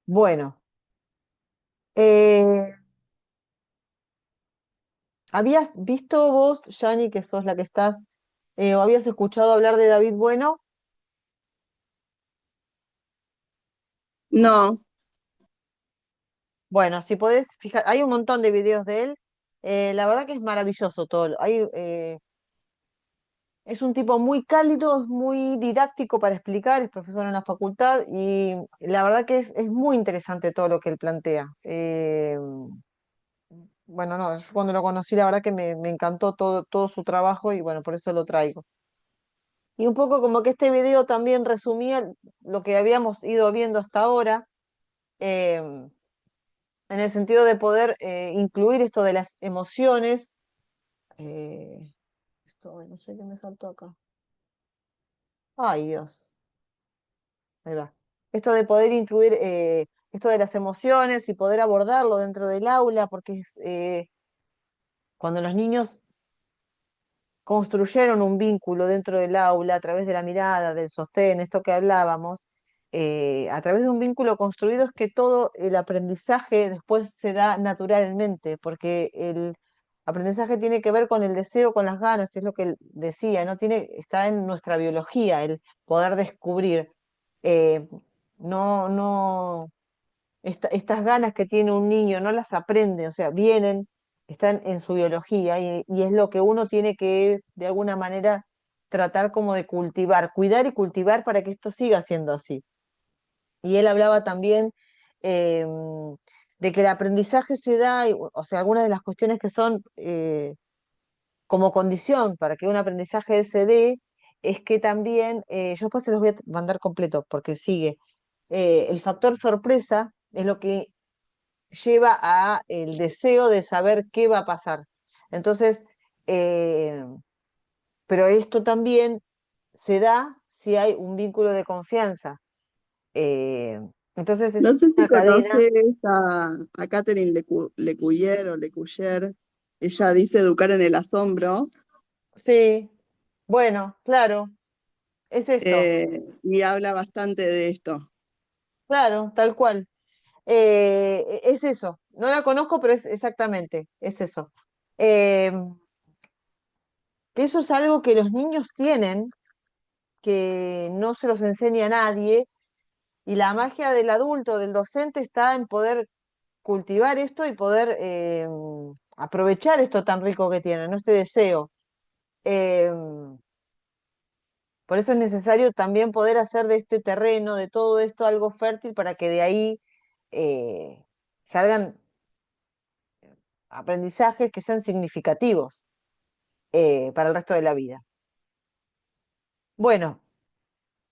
Bueno, eh, ¿habías visto vos, Yani, que sos la que estás, o habías escuchado hablar de David Bueno? No, Bueno, si podés, fijar, hay un montón de videos de él. La verdad que es maravilloso todo. Es un tipo muy cálido, es muy didáctico para explicar, es profesor en la facultad y la verdad que es muy interesante todo lo que él plantea. Bueno, no, yo cuando lo conocí, la verdad que me encantó todo su trabajo y bueno, por eso lo traigo. Y un poco como que este video también resumía lo que habíamos ido viendo hasta ahora, en el sentido de poder incluir esto de las emociones. Esto, ay, no sé qué me saltó acá. Ay, Dios. Ahí va. Esto de poder incluir esto de las emociones y poder abordarlo dentro del aula, porque cuando los niños construyeron un vínculo dentro del aula a través de la mirada, del sostén, esto que hablábamos, a través de un vínculo construido es que todo el aprendizaje después se da naturalmente, porque el aprendizaje tiene que ver con el deseo, con las ganas, es lo que él decía, ¿no? Está en nuestra biología el poder descubrir. Eh, no, estas ganas que tiene un niño no las aprende, o sea, vienen, están en su biología y es lo que uno tiene que, de alguna manera, tratar como de cultivar, cuidar y cultivar para que esto siga siendo así. Y él hablaba también eh, de que el aprendizaje se da, o sea, algunas de las cuestiones que son como condición para que un aprendizaje se dé, es que también, yo después se los voy a mandar completo porque sigue, el factor sorpresa es lo que lleva a el deseo de saber qué va a pasar. Entonces, eh, pero esto también se da si hay un vínculo de confianza. Eh, entonces no es sé si una cadena. conoces a Catherine Lecuyer o Lecuyer. Ella dice educar en el asombro, Sí, bueno, claro, es esto, y habla bastante de esto. claro, tal cual. Es eso. No la conozco, pero es exactamente, es eso. Eh, que eso es algo que los niños tienen, que no se los enseña a nadie. Y la magia del adulto, del docente, está en poder cultivar esto y poder aprovechar esto tan rico que tiene, ¿no? Este deseo. Eh, por eso es necesario también poder hacer de este terreno, de todo esto, algo fértil para que de ahí eh, salgan aprendizajes que sean significativos para el resto de la vida. Bueno,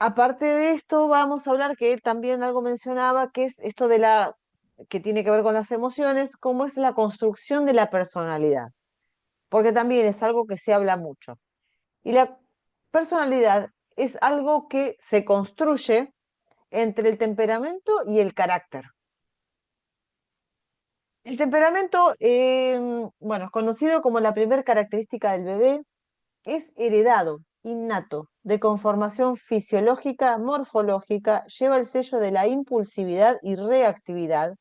aparte de esto, vamos a hablar que él también algo mencionaba, que es esto de que tiene que ver con las emociones, cómo es la construcción de la personalidad, porque también es algo que se habla mucho. Y la personalidad es algo que se construye entre el temperamento y el carácter. El temperamento, bueno, es conocido como la primera característica del bebé, es heredado, innato, de conformación fisiológica, morfológica, lleva el sello de la impulsividad y reactividad.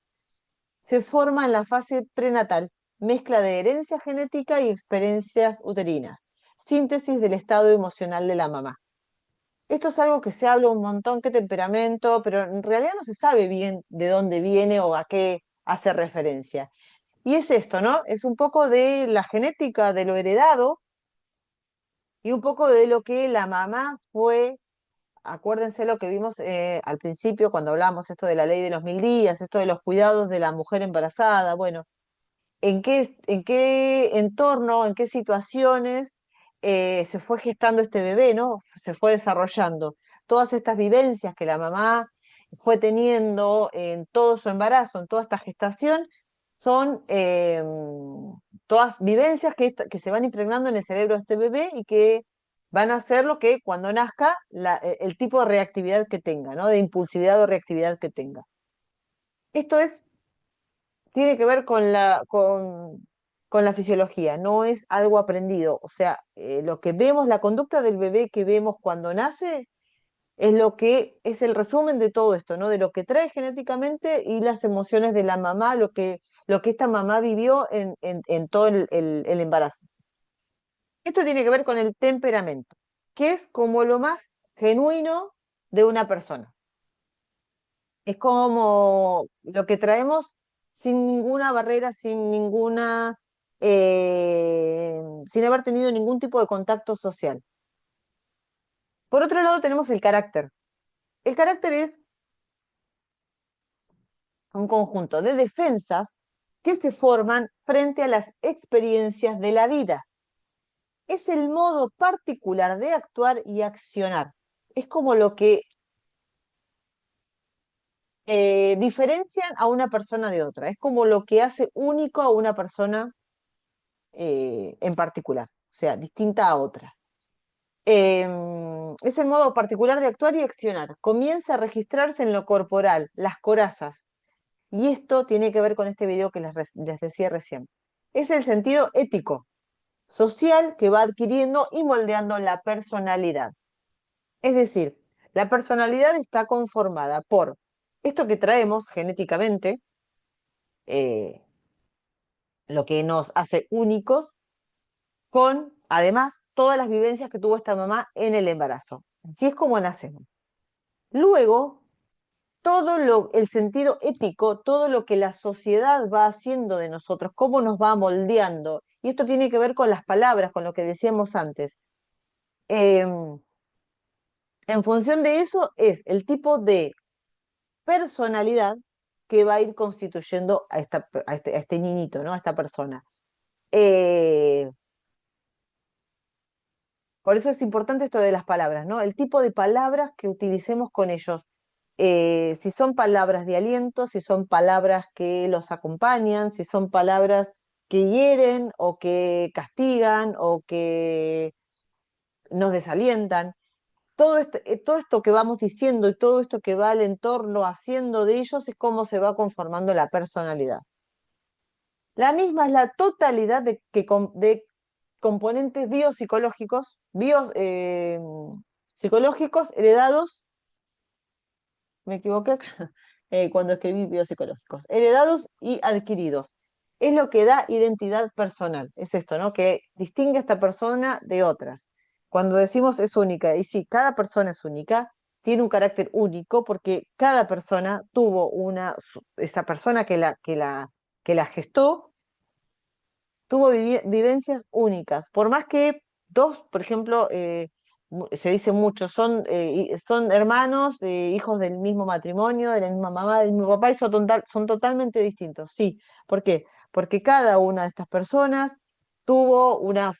Se forma en la fase prenatal, mezcla de herencia genética y experiencias uterinas, síntesis del estado emocional de la mamá. Esto es algo que se habla un montón, qué temperamento, pero en realidad no se sabe bien de dónde viene o a qué hace referencia. Y es esto, ¿no? Es un poco de la genética, de lo heredado, y un poco de lo que la mamá fue. Acuérdense lo que vimos al principio cuando hablamos esto de la ley de los 1000 días, esto de los cuidados de la mujer embarazada, bueno, en qué entorno, en qué situaciones se fue gestando este bebé, ¿no? Se fue desarrollando. Todas estas vivencias que la mamá fue teniendo en todo su embarazo, en toda esta gestación, son todas vivencias que se van impregnando en el cerebro de este bebé y que van a hacer lo que cuando nazca el tipo de reactividad que tenga, ¿no? De impulsividad o reactividad que tenga. Esto tiene que ver con la fisiología, no es algo aprendido. O sea, lo que vemos, la conducta del bebé que vemos cuando nace, es lo que es el resumen de todo esto, ¿no? De lo que trae genéticamente y las emociones de la mamá, lo que esta mamá vivió en todo el embarazo. Esto tiene que ver con el temperamento, que es como lo más genuino de una persona. Es como lo que traemos sin ninguna barrera, sin haber tenido ningún tipo de contacto social. Por otro lado, tenemos el carácter. El carácter es un conjunto de defensas que se forman frente a las experiencias de la vida. Es el modo particular de actuar y accionar. Es como lo que diferencian a una persona de otra. Es como lo que hace único a una persona en particular, o sea, distinta a otra. Es el modo particular de actuar y accionar. Comienza a registrarse en lo corporal, las corazas. Y esto tiene que ver con este video que les decía recién. Es el sentido ético, social que va adquiriendo y moldeando la personalidad. Es decir, la personalidad está conformada por esto que traemos genéticamente, eh, lo que nos hace únicos, con además todas las vivencias que tuvo esta mamá en el embarazo. Así es como nacemos. Luego, el sentido ético, todo lo que la sociedad va haciendo de nosotros, cómo nos va moldeando. Y esto tiene que ver con las palabras, con lo que decíamos antes. Em, en función de eso es el tipo de personalidad que va a ir constituyendo a este niñito, ¿no? A esta persona. Eh, por eso es importante esto de las palabras, ¿no? El tipo de palabras que utilicemos con ellos. Si son palabras de aliento, si son palabras que los acompañan, si son palabras que hieren o que castigan o que nos desalientan. Todo esto que vamos diciendo y todo esto que va al entorno haciendo de ellos es cómo se va conformando la personalidad. La misma es la totalidad de componentes psicológicos heredados, me equivoqué cuando escribí biopsicológicos, heredados y adquiridos. Es lo que da identidad personal, es esto, ¿no? Que distingue a esta persona de otras. Cuando decimos es única, y sí, cada persona es única, tiene un carácter único porque cada persona tuvo esa persona que la gestó tuvo vivencias únicas. Por más que dos, por ejemplo, se dice mucho, son hermanos, hijos del mismo matrimonio, de la misma mamá, del mismo papá, y son totalmente distintos. Sí, ¿por qué? Porque cada una de estas personas tuvo una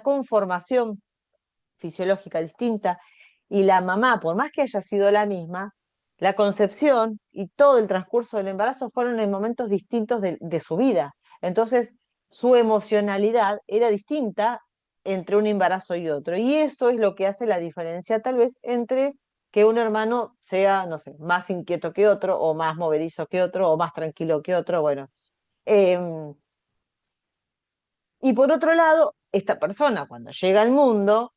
conformación fisiológica distinta, y la mamá, por más que haya sido la misma, la concepción y todo el transcurso del embarazo fueron en momentos distintos de su vida. Entonces, su emocionalidad era distinta entre un embarazo y otro. Y eso es lo que hace la diferencia, tal vez, entre que un hermano sea, no sé, más inquieto que otro, o más movedizo que otro, o más tranquilo que otro. Bueno, em, y por otro lado, esta persona cuando llega al mundo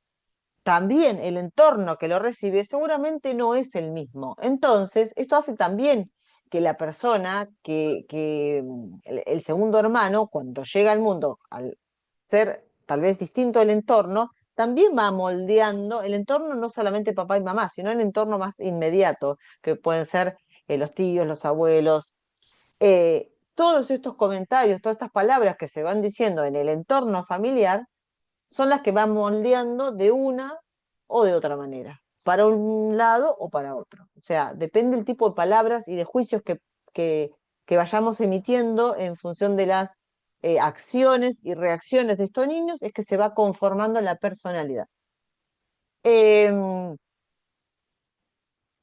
también el entorno que lo recibe seguramente no es el mismo. Entonces, esto hace también que la persona, el segundo hermano, cuando llega al mundo, al ser tal vez distinto el entorno, también va moldeando el entorno, no solamente papá y mamá, sino el entorno más inmediato, que pueden ser los tíos, los abuelos. Todos estos comentarios, todas estas palabras que se van diciendo en el entorno familiar, son las que van moldeando de una o de otra manera, para un lado o para otro. O sea, depende del tipo de palabras y de juicios que, que vayamos emitiendo en función de las acciones y reacciones de estos niños, es que se va conformando la personalidad. Em,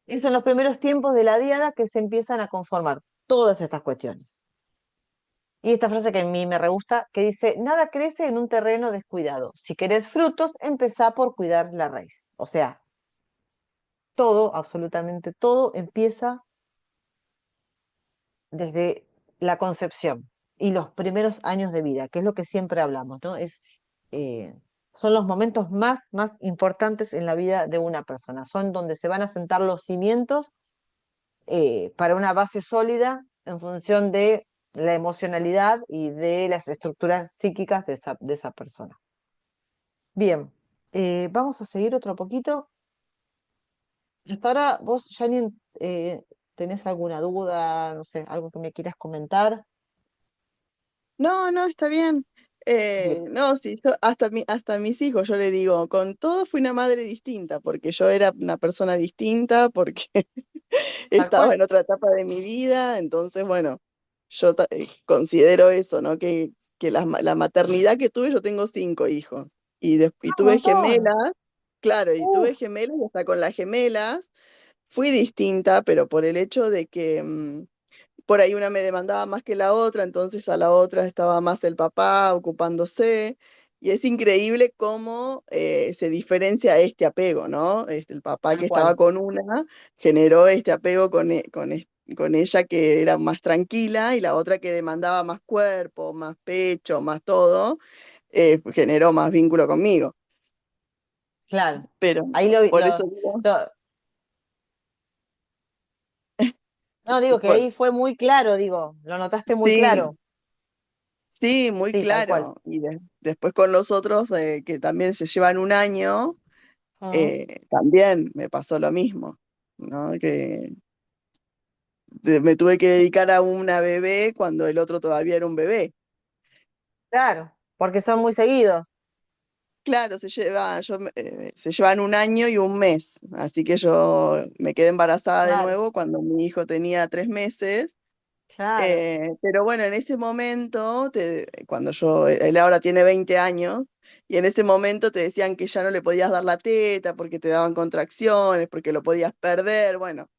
es en los primeros tiempos de la diada que se empiezan a conformar todas estas cuestiones. Y esta frase que a mí me re gusta, que dice, nada crece en un terreno descuidado. Si querés frutos, empezá por cuidar la raíz. O sea, todo, absolutamente todo, empieza desde la concepción y los primeros años de vida, que es lo que siempre hablamos, ¿no? Es, eh, son los momentos más importantes en la vida de una persona. Son donde se van a sentar los cimientos para una base sólida en función de la emocionalidad y de las estructuras psíquicas de esa persona. Bien, vamos a seguir otro poquito. Hasta ahora, vos, Janine, ¿tenés alguna duda, no sé, algo que me quieras comentar? No, no, está bien. Bien, No, sí, yo hasta a mis hijos yo le digo, con todo fui una madre distinta, porque yo era una persona distinta, porque tal estaba cual. en otra etapa de mi vida, entonces, bueno, considero eso, ¿no? Que la maternidad que tuve, yo tengo 5 hijos, y Un tuve montón. gemelas, claro, y Uf, tuve gemelas, y hasta con las gemelas fui distinta, pero por el hecho de que por ahí una me demandaba más que la otra, entonces a la otra estaba más el papá ocupándose. Y es increíble cómo se diferencia este apego, ¿no? El papá tal que estaba cual. con una generó este apego con ella que era más tranquila y la otra que demandaba más cuerpo, más pecho, más todo, generó más vínculo conmigo. Claro. Pero Ahí por eso digo, lo- no, digo que por- ahí fue muy claro, digo, lo notaste muy sí, claro. sí, muy Sí, tal cual. claro. Y después con los otros que también se llevan un año, Ujú. también me pasó lo mismo, ¿no? Que me tuve que dedicar a una bebé cuando el otro todavía era un bebé. Claro, porque son muy seguidos. Claro, se llevan un año y un mes, así que yo me quedé embarazada de Claro, nuevo cuando mi hijo tenía 3 meses. claro, Pero bueno, en ese momento, él ahora tiene 20 años, y en ese momento te decían que ya no le podías dar la teta porque te daban contracciones, porque lo podías perder, bueno.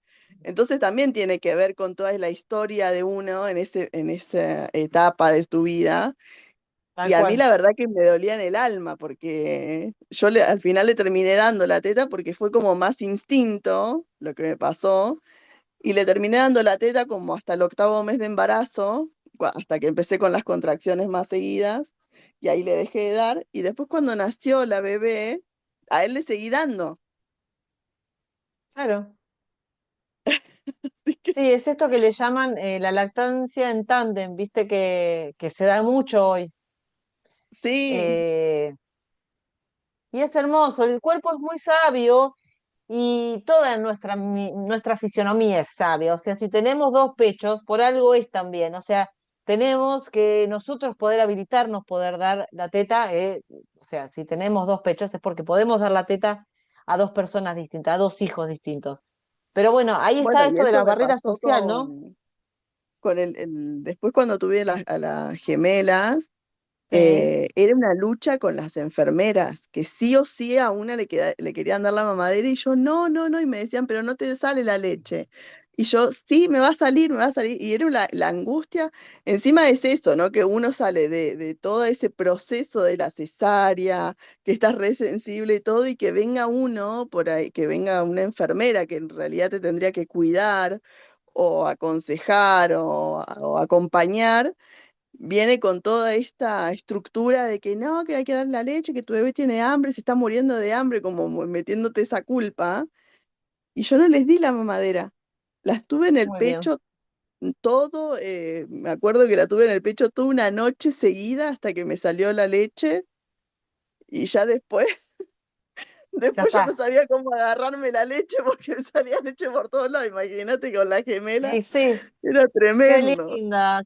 Entonces también tiene que ver con toda la historia de uno en esa etapa de tu vida. Y tal a mí cual. la verdad que me dolía en el alma, porque al final le terminé dando la teta porque fue como más instinto lo que me pasó y le terminé dando la teta como hasta el 8.º mes de embarazo, hasta que empecé con las contracciones más seguidas, y ahí le dejé de dar. Y después cuando nació la bebé, a él le seguí dando. Claro. Así que Sí, es esto que le llaman la lactancia en tándem, viste que se da mucho hoy. sí, Eh, y es hermoso, el cuerpo es muy sabio y toda nuestra fisionomía es sabia. O sea, si tenemos dos pechos, por algo es también. O sea, tenemos que nosotros poder habilitarnos, poder dar la teta. O sea, si tenemos dos pechos es porque podemos dar la teta a dos personas distintas, a dos hijos distintos. Pero bueno, ahí bueno, está y esto de eso la me barrera pasó social, ¿no? con después cuando tuve a las gemelas. Sí, Era una lucha con las enfermeras, que sí o sí a una le querían dar la mamadera y yo no, no, no, y me decían, pero no te sale la leche. Y yo, sí, me va a salir, me va a salir. Y era la angustia, encima es eso, ¿no? Que uno sale de todo ese proceso de la cesárea, que estás re sensible y todo, y que venga uno por ahí, que venga una enfermera que en realidad te tendría que cuidar o aconsejar o acompañar, viene con toda esta estructura de que no, que hay que darle la leche, que tu bebé tiene hambre, se está muriendo de hambre, como metiéndote esa culpa. Y yo no les di la mamadera. Las tuve en el muy bien. pecho todo, me acuerdo que la tuve en el pecho toda una noche seguida hasta que me salió la leche y ya después, Ya después ya no está. sabía cómo agarrarme la leche porque me salía leche por todos lados. Imagínate con la gemela, Y sí. era tremendo.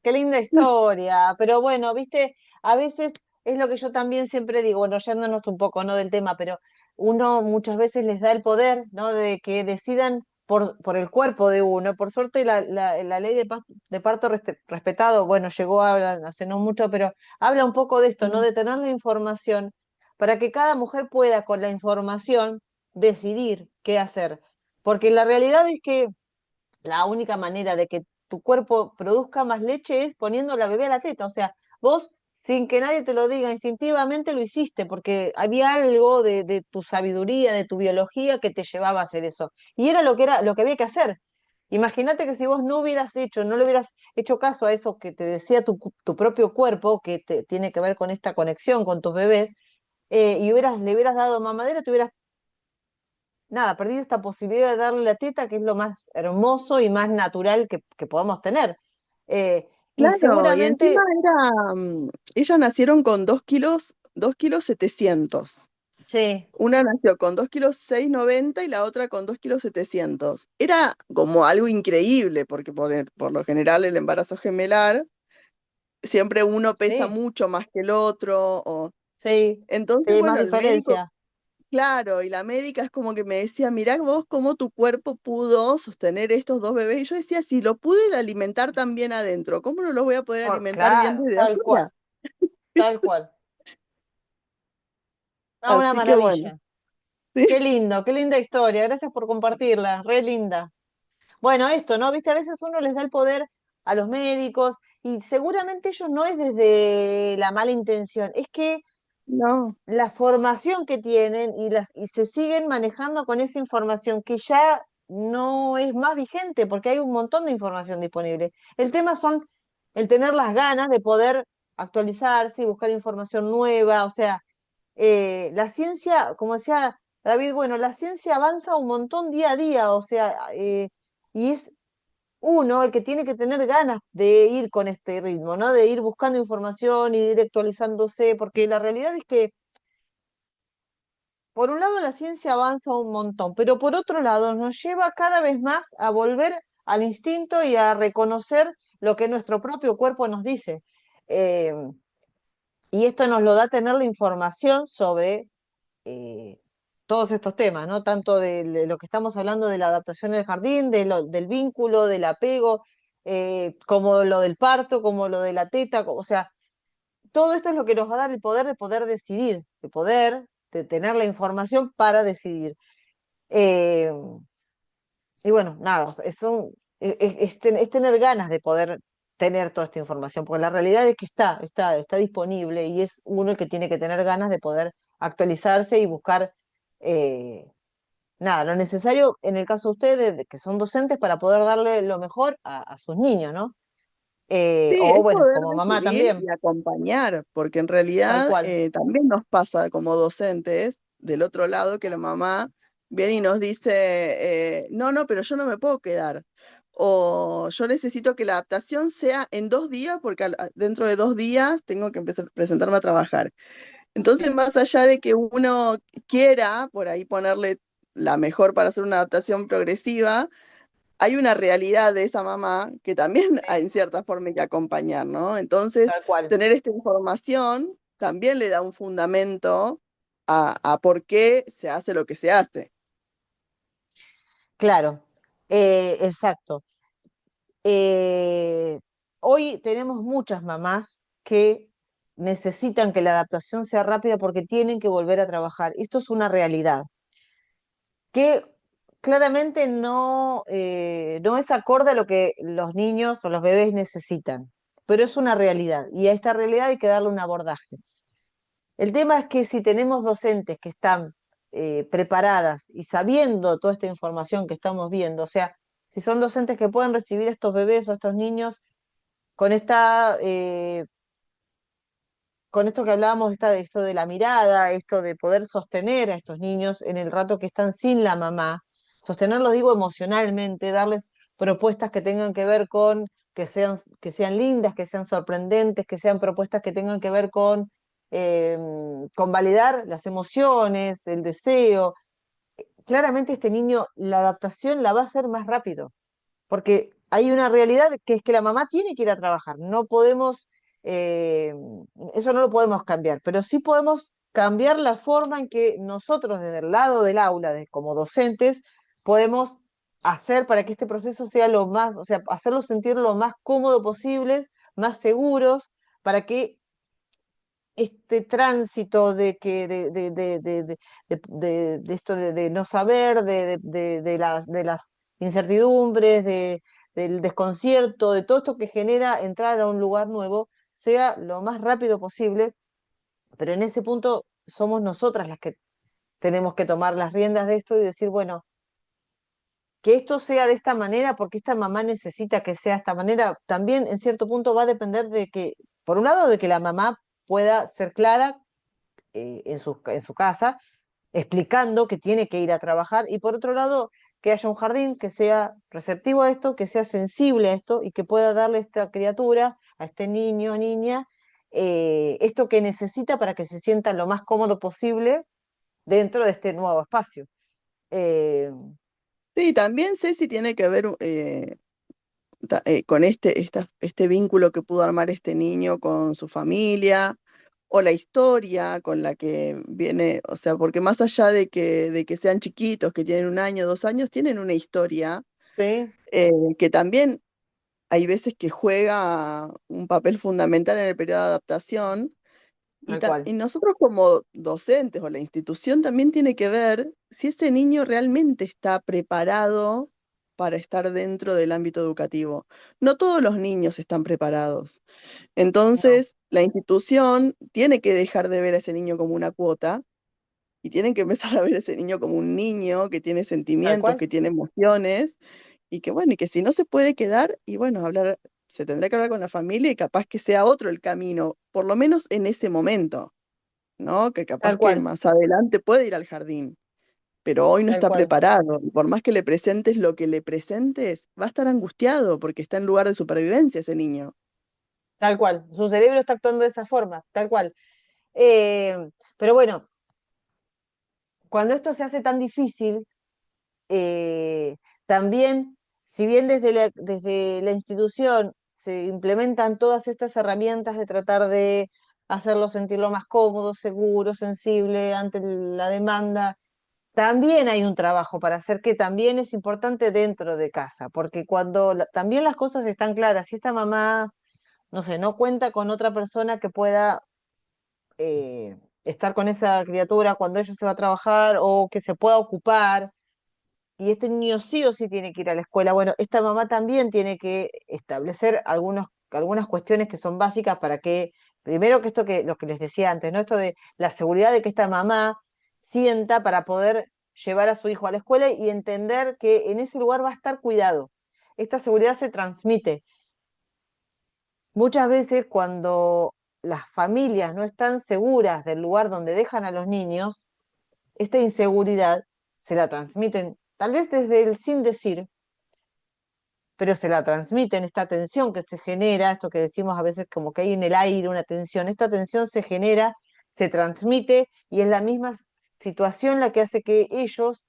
Qué linda historia. Pero bueno, viste, a veces es lo que yo también siempre digo, bueno, yéndonos un poco, ¿no? Del tema, pero uno muchas veces les da el poder, ¿no? De que decidan por el cuerpo de uno. Por suerte la ley de parto respetado, bueno, llegó hace no mucho, pero habla un poco de esto, ¿no? Mm. De tener la información para que cada mujer pueda con la información decidir qué hacer. Porque la realidad es que la única manera de que tu cuerpo produzca más leche es poniendo la bebé a la teta. O sea, vos, sin que nadie te lo diga, instintivamente lo hiciste, porque había algo de tu sabiduría, de tu biología que te llevaba a hacer eso. Y era lo que había que hacer. Imagínate que si vos no hubieras hecho, no le hubieras hecho caso a eso que te decía tu propio cuerpo, que tiene que ver con esta conexión con tus bebés, y le hubieras dado mamadera, te hubieras, nada, perdido esta posibilidad de darle la teta, que es lo más hermoso y más natural que podamos tener. Y Claro, y encima seguramente, ellas nacieron con 2 kilos 700. sí, Una nació con 2 kilos 690 y la otra con 2 kilos 700. Era como algo increíble, porque por lo general el embarazo gemelar, siempre uno pesa sí, mucho más que el otro. sí, Entonces, sí, más bueno, el médico, diferencia. claro, y la médica es como que me decía, mirá vos cómo tu cuerpo pudo sostener estos dos bebés. Y yo decía, si lo pude alimentar tan bien adentro, ¿cómo no los voy a poder alimentar bien Claro, desde tal afuera? cual, tal cual. Ah, una Así que bueno, maravilla. sí, Qué linda historia. Gracias por compartirla, re linda. Bueno, esto, ¿no? Viste, a veces uno les da el poder a los médicos y seguramente ellos no es desde la mala intención, es que no, la formación que tienen y se siguen manejando con esa información que ya no es más vigente porque hay un montón de información disponible. El tema son el tener las ganas de poder actualizarse y buscar información nueva, o sea, la ciencia, como decía David, bueno, la ciencia avanza un montón día a día, o sea, y es uno el que tiene que tener ganas de ir con este ritmo, ¿no? De ir buscando información y de ir actualizándose, porque la realidad es que, por un lado, la ciencia avanza un montón, pero por otro lado, nos lleva cada vez más a volver al instinto y a reconocer lo que nuestro propio cuerpo nos dice. Eh, y esto nos lo da tener la información sobre eh, todos estos temas, ¿no? Tanto de lo que estamos hablando de la adaptación en el jardín, del vínculo, del apego, como lo del parto, como lo de la teta, o sea, todo esto es lo que nos va a dar el poder de poder decidir, de tener la información para decidir. Eh, y bueno, nada, es tener ganas de poder tener toda esta información, porque la realidad es que está disponible y es uno el que tiene que tener ganas de poder actualizarse y buscar nada, lo necesario en el caso de ustedes, de que son docentes, para poder darle lo mejor a sus niños, ¿no? sí, O es bueno, poder como mamá decidir también, y acompañar, porque en tal realidad cual. también nos pasa como docentes del otro lado que la mamá viene y nos dice, no, no, pero yo no me puedo quedar. O yo necesito que la adaptación sea en 2 días porque dentro de 2 días tengo que empezar a presentarme a trabajar. Entonces, más allá de que uno quiera por ahí ponerle la mejor para hacer una adaptación progresiva, hay una realidad de esa mamá que también Sí, en cierta forma hay que acompañar, ¿no? Entonces, tal cual. tener esta información también le da un fundamento a por qué se hace lo que se hace. Claro, exacto. Eh, Hoy tenemos muchas mamás que necesitan que la adaptación sea rápida porque tienen que volver a trabajar. Esto es una realidad que claramente no es acorde a lo que los niños o los bebés necesitan, pero es una realidad y a esta realidad hay que darle un abordaje. El tema es que si tenemos docentes que están preparadas y sabiendo toda esta información que estamos viendo, o sea, si son docentes que pueden recibir a estos bebés o a estos niños con con esto que hablábamos, esto de la mirada, esto de poder sostener a estos niños en el rato que están sin la mamá, sostenerlos, digo, emocionalmente, darles propuestas que tengan que ver con que sean lindas, que sean sorprendentes, que sean propuestas que tengan que ver eh, con validar las emociones, el deseo. Claramente este niño, la adaptación la va a hacer más rápido porque hay una realidad que es que la mamá tiene que ir a trabajar. No podemos, eh, eso no lo podemos cambiar, pero sí podemos cambiar la forma en que nosotros desde el lado del aula, como docentes, podemos hacer para que este proceso sea lo más, o sea, hacerlos sentir lo más cómodo posibles, más seguros, para que este tránsito de que de esto de no saber, de las incertidumbres, del desconcierto, de todo esto que genera entrar a un lugar nuevo, sea lo más rápido posible, pero en ese punto somos nosotras las que tenemos que tomar las riendas de esto y decir, bueno, que esto sea de esta manera, porque esta mamá necesita que sea de esta manera, también en cierto punto va a depender de que, por un lado, de que la mamá pueda ser clara en su casa, explicando que tiene que ir a trabajar, y por otro lado, que haya un jardín que sea receptivo a esto, que sea sensible a esto y que pueda darle a esta criatura, a este niño o niña, esto que necesita para que se sienta lo más cómodo posible dentro de este nuevo espacio. Eh, Sí, también sé si tiene que ver con este vínculo que pudo armar este niño con su familia, o la historia con la que viene, o sea, porque más allá de que sean chiquitos, que tienen 1 año, 2 años, tienen una historia sí, que también hay veces que juega un papel fundamental en el periodo de adaptación. Y, tal cual, y nosotros como docentes o la institución también tiene que ver si ese niño realmente está preparado para estar dentro del ámbito educativo. No todos los niños están preparados. no, Entonces, la institución tiene que dejar de ver a ese niño como una cuota y tienen que empezar a ver a ese niño como un niño que tiene tal sentimientos, cual, que tiene emociones y que bueno, y que si no se puede quedar, y bueno, se tendrá que hablar con la familia y capaz que sea otro el camino, por lo menos en ese momento, ¿no? Que capaz tal que cual, más adelante puede ir al jardín, pero hoy no tal está cual. preparado. Y por más que le presentes lo que le presentes, va a estar angustiado porque está en lugar de supervivencia ese niño. Tal cual, su cerebro está actuando de esa forma, tal cual. Eh, pero bueno, cuando esto se hace tan difícil, eh, también, si bien desde la institución se implementan todas estas herramientas de tratar de hacerlo sentirlo más cómodo, seguro, sensible ante la demanda, también hay un trabajo para hacer que también es importante dentro de casa, porque cuando también las cosas están claras, si esta mamá, no sé, no cuenta con otra persona que pueda estar con esa criatura cuando ella se va a trabajar o que se pueda ocupar, y este niño sí o sí tiene que ir a la escuela. Bueno, esta mamá también tiene que establecer algunas cuestiones que son básicas para que, primero que esto que lo que les decía antes, ¿no? Esto de la seguridad de que esta mamá sienta para poder llevar a su hijo a la escuela y entender que en ese lugar va a estar cuidado. Esta seguridad se transmite. Muchas veces cuando las familias no están seguras del lugar donde dejan a los niños, esta inseguridad se la transmiten, tal vez desde el sin decir, pero se la transmiten, esta tensión que se genera, esto que decimos a veces como que hay en el aire una tensión, esta tensión se genera, se transmite y es la misma situación la que hace que ellos,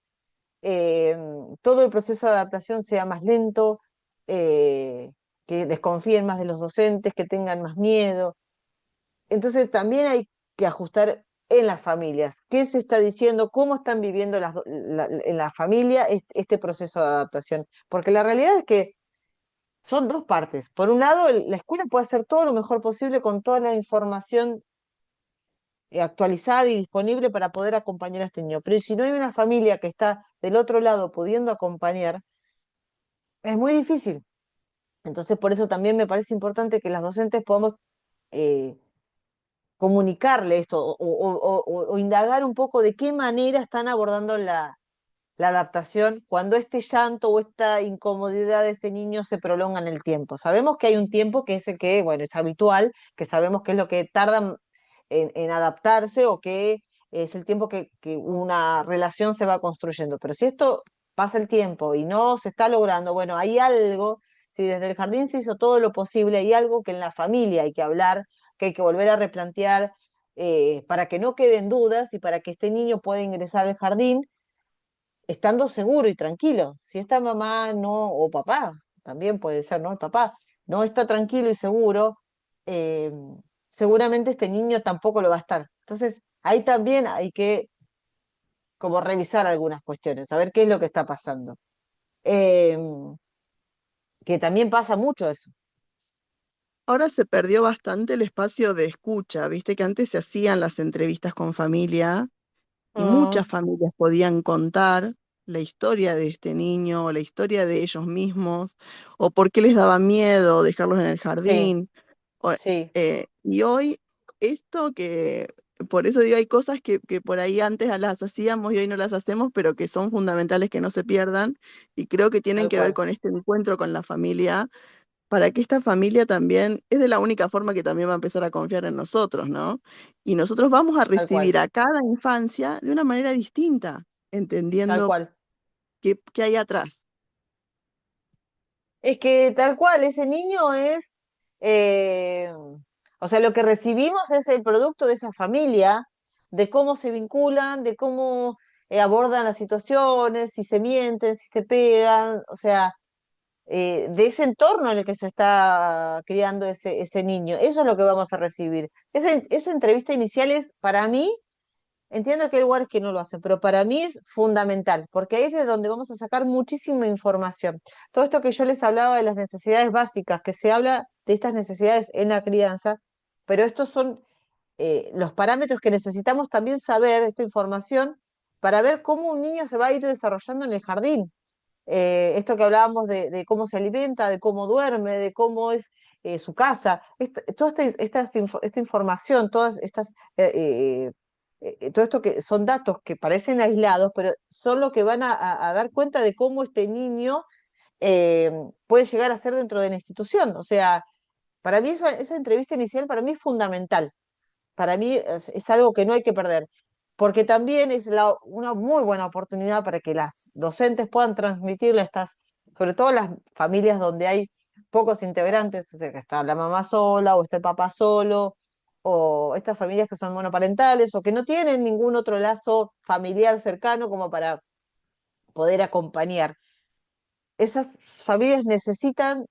eh, todo el proceso de adaptación sea más lento, eh, que desconfíen más de los docentes, que tengan más miedo. Entonces también hay que ajustar en las familias. ¿Qué se está diciendo? ¿Cómo están viviendo en la familia este proceso de adaptación? Porque la realidad es que son dos partes. Por un lado, la escuela puede hacer todo lo mejor posible con toda la información actualizada y disponible para poder acompañar a este niño. Pero si no hay una familia que está del otro lado pudiendo acompañar, es muy difícil. Entonces, por eso también me parece importante que las docentes podamos eh, comunicarle esto o indagar un poco de qué manera están abordando la adaptación cuando este llanto o esta incomodidad de este niño se prolonga en el tiempo. Sabemos que hay un tiempo que es el que, bueno, es habitual, que sabemos que es lo que tardan en adaptarse o que es el tiempo que una relación se va construyendo. Pero si esto pasa el tiempo y no se está logrando, bueno, hay algo, si desde el jardín se hizo todo lo posible, hay algo que en la familia hay que hablar, que hay que volver a replantear para que no queden dudas y para que este niño pueda ingresar al jardín estando seguro y tranquilo. Si esta mamá no, o papá, también puede ser, ¿no? El papá no está tranquilo y seguro, eh, seguramente este niño tampoco lo va a estar. Entonces, ahí también hay que como revisar algunas cuestiones, saber qué es lo que está pasando. Eh, que también pasa mucho eso. Ahora se perdió bastante el espacio de escucha, viste que antes se hacían las entrevistas con familia y Mm, muchas familias podían contar la historia de este niño, o la historia de ellos mismos, o por qué les daba miedo dejarlos en el sí, jardín. o- sí, y hoy, esto que, por eso digo, hay cosas que por ahí antes las hacíamos y hoy no las hacemos, pero que son fundamentales que no se pierdan, y creo que tienen tal que ver cual. con este encuentro con la familia para que esta familia también, es de la única forma que también va a empezar a confiar en nosotros, ¿no? Y nosotros vamos a Tal recibir cual, a cada infancia de una manera distinta, tal entendiendo cual. qué hay atrás. Es que tal cual, ese niño es, eh, o sea, lo que recibimos es el producto de esa familia, de cómo se vinculan, de cómo abordan las situaciones, si se mienten, si se pegan, o sea, de ese entorno en el que se está criando ese niño. Eso es lo que vamos a recibir. Esa entrevista inicial es, para mí, entiendo que hay lugares que no lo hacen, pero para mí es fundamental, porque ahí es de donde vamos a sacar muchísima información. Todo esto que yo les hablaba de las necesidades básicas, que se habla de estas necesidades en la crianza, pero estos son los parámetros que necesitamos también saber, esta información, para ver cómo un niño se va a ir desarrollando en el jardín. Esto que hablábamos de cómo se alimenta, de cómo duerme, de cómo es su casa, toda esta información, todas estas, todo esto que son datos que parecen aislados, pero son lo que van a dar cuenta de cómo este niño eh, puede llegar a ser dentro de la institución. O sea, para mí esa entrevista inicial para mí es fundamental, para mí es algo que no hay que perder, porque también es una muy buena oportunidad para que las docentes puedan transmitirle a estas, sobre todo las familias donde hay pocos integrantes, o sea, que está la mamá sola o está el papá solo, o estas familias que son monoparentales o que no tienen ningún otro lazo familiar cercano como para poder acompañar. Esas familias necesitan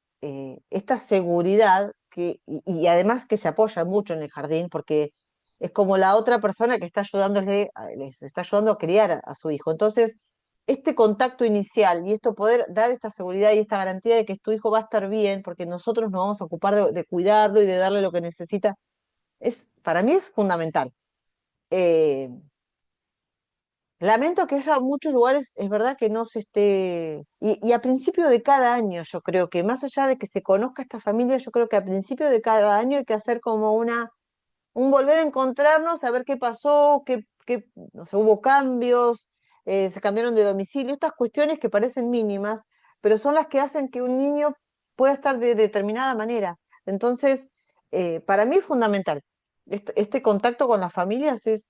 esta seguridad y además que se apoyan mucho en el jardín porque es como la otra persona que está les está ayudando a criar a su hijo. Entonces, este contacto inicial y esto poder dar esta seguridad y esta garantía de que tu hijo va a estar bien porque nosotros nos vamos a ocupar de cuidarlo y de darle lo que necesita, para mí es fundamental. Eh, Lamento que haya muchos lugares, es verdad que no se esté, y a principio de cada año yo creo que más allá de que se conozca esta familia, yo creo que a principio de cada año hay que hacer como un volver a encontrarnos, a ver qué pasó, no sé, hubo cambios, se cambiaron de domicilio, estas cuestiones que parecen mínimas, pero son las que hacen que un niño pueda estar de determinada manera. Entonces, para mí es fundamental. Este contacto con las familias es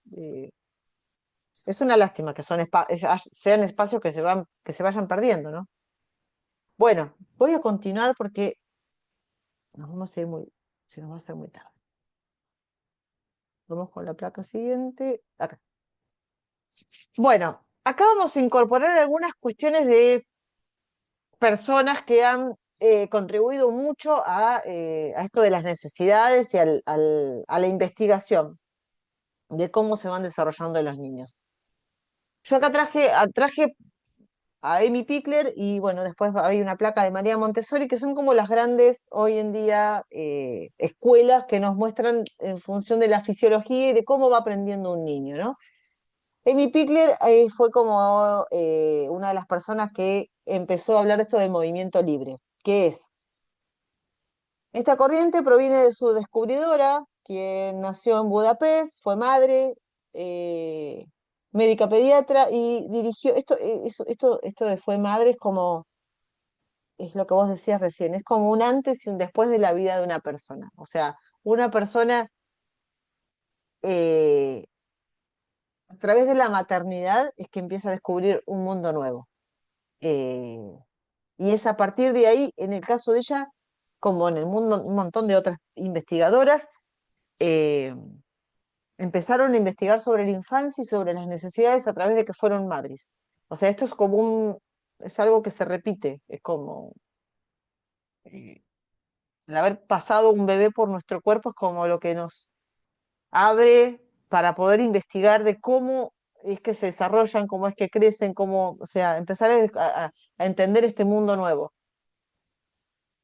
una lástima que sean espacios que se vayan perdiendo, ¿no? Bueno, voy a continuar porque se nos va a hacer muy tarde. Vamos con la placa siguiente. Acá. Bueno, acá vamos a incorporar algunas cuestiones de personas que han contribuido mucho a esto de las necesidades y a la investigación de cómo se van desarrollando los niños. Yo acá traje a Amy Pickler y bueno, después hay una placa de María Montessori, que son como las grandes hoy en día escuelas que nos muestran en función de la fisiología y de cómo va aprendiendo un niño, ¿no? Amy Pickler fue como una de las personas que empezó a hablar de esto del movimiento libre, que es, esta corriente proviene de su descubridora, quien nació en Budapest, fue madre, eh, médica pediatra y dirigió, esto de fue madre es como es lo que vos decías recién, es como un antes y un después de la vida de una persona. O sea, una persona eh, a través de la maternidad es que empieza a descubrir un mundo nuevo. Eh, y es a partir de ahí, en el caso de ella, como en el mundo, un montón de otras investigadoras, eh, empezaron a investigar sobre la infancia y sobre las necesidades a través de que fueron madres. O sea, esto es como es algo que se repite, es como eh, el haber pasado un bebé por nuestro cuerpo es como lo que nos abre para poder investigar de cómo es que se desarrollan, cómo es que crecen, cómo, o sea, empezar a entender este mundo nuevo.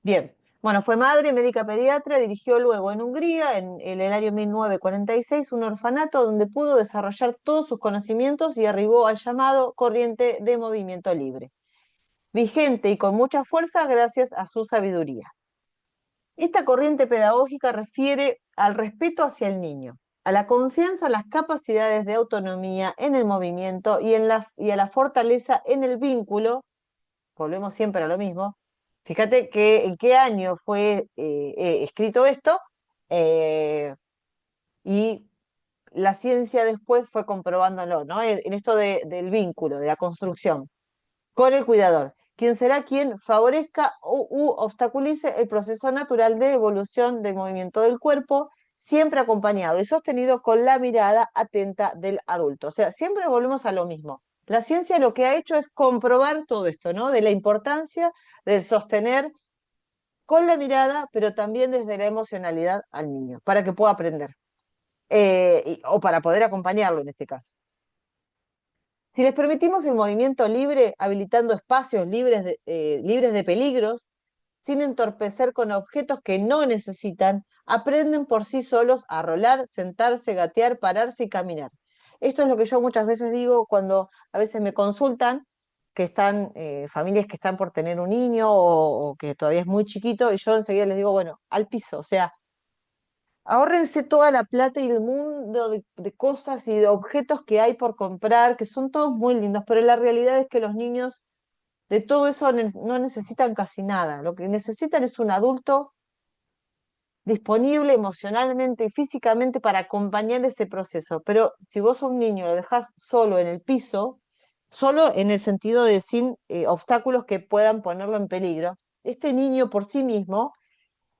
Bien, bueno, fue madre, médica pediatra, dirigió luego en Hungría, en el año 1946, un orfanato donde pudo desarrollar todos sus conocimientos y arribó al llamado corriente de movimiento libre, vigente y con mucha fuerza gracias a su sabiduría. Esta corriente pedagógica refiere al respeto hacia el niño, a la confianza en las capacidades de autonomía, en el movimiento y a la fortaleza en el vínculo, volvemos siempre a lo mismo, Fíjate que en qué año fue escrito esto, eh, y la ciencia después fue comprobándolo, ¿no? En esto del vínculo, de la construcción con el cuidador, quien será quien favorezca u obstaculice el proceso natural de evolución del movimiento del cuerpo, siempre acompañado y sostenido con la mirada atenta del adulto. O sea, siempre volvemos a lo mismo. La ciencia lo que ha hecho es comprobar todo esto, ¿no? De la importancia de sostener con la mirada, pero también desde la emocionalidad al niño, para que pueda aprender, o para poder acompañarlo en este caso. Si les permitimos el movimiento libre, habilitando espacios libres de peligros, sin entorpecer con objetos que no necesitan, aprenden por sí solos a rolar, sentarse, gatear, pararse y caminar. Esto es lo que yo muchas veces digo cuando a veces me consultan, que están familias que están por tener un niño o que todavía es muy chiquito, y yo enseguida les digo, bueno, al piso, o sea, ahórrense toda la plata y el mundo de cosas y de objetos que hay por comprar, que son todos muy lindos, pero la realidad es que los niños de todo eso no necesitan casi nada. Lo que necesitan es un adulto disponible emocionalmente y físicamente para acompañar ese proceso. Pero si vos a un niño lo dejás solo en el piso, solo en el sentido de sin obstáculos que puedan ponerlo en peligro, este niño por sí mismo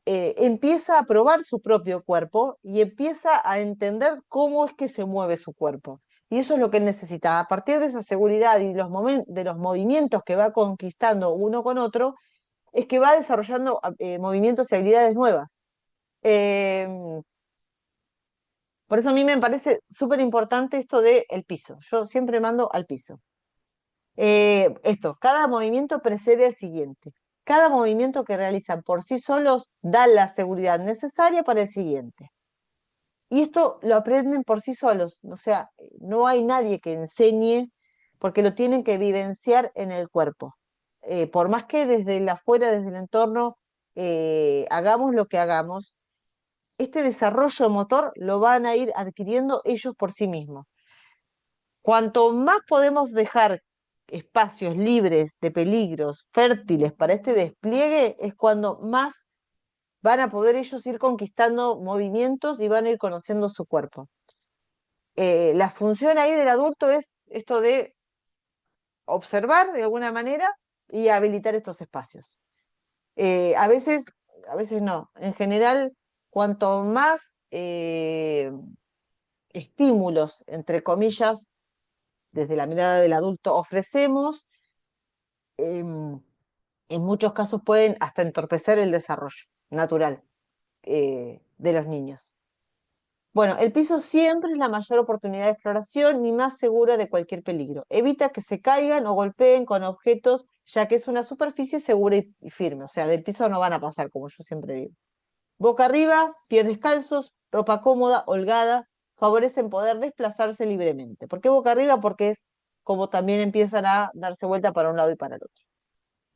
empieza a probar su propio cuerpo y empieza a entender cómo es que se mueve su cuerpo. Y eso es lo que él necesita. A partir de esa seguridad y de los movimientos que va conquistando uno con otro, es que va desarrollando movimientos y habilidades nuevas. Eh, por eso a mí me parece súper importante esto del piso. Yo siempre mando al piso. Cada movimiento precede al siguiente. Cada movimiento que realizan por sí solos da la seguridad necesaria para el siguiente. Y esto lo aprenden por sí solos, o sea, no hay nadie que enseñe porque lo tienen que vivenciar en el cuerpo. Por más que desde el afuera, desde el entorno, hagamos lo que hagamos, este desarrollo motor lo van a ir adquiriendo ellos por sí mismos. Cuanto más podemos dejar espacios libres de peligros, fértiles para este despliegue, es cuando más van a poder ellos ir conquistando movimientos y van a ir conociendo su cuerpo. La función ahí del adulto es esto de observar de alguna manera y habilitar estos espacios. A veces, a veces no. En general, cuanto más eh, estímulos, entre comillas, desde la mirada del adulto ofrecemos, em, en muchos casos pueden hasta entorpecer el desarrollo natural de los niños. Bueno, el piso siempre es la mayor oportunidad de exploración y más segura de cualquier peligro. Evita que se caigan o golpeen con objetos, ya que es una superficie segura y firme. O sea, del piso no van a pasar, como yo siempre digo. Boca arriba, pies descalzos, ropa cómoda, holgada, favorecen poder desplazarse libremente. ¿Por qué boca arriba? Porque es como también empiezan a darse vuelta para un lado y para el otro.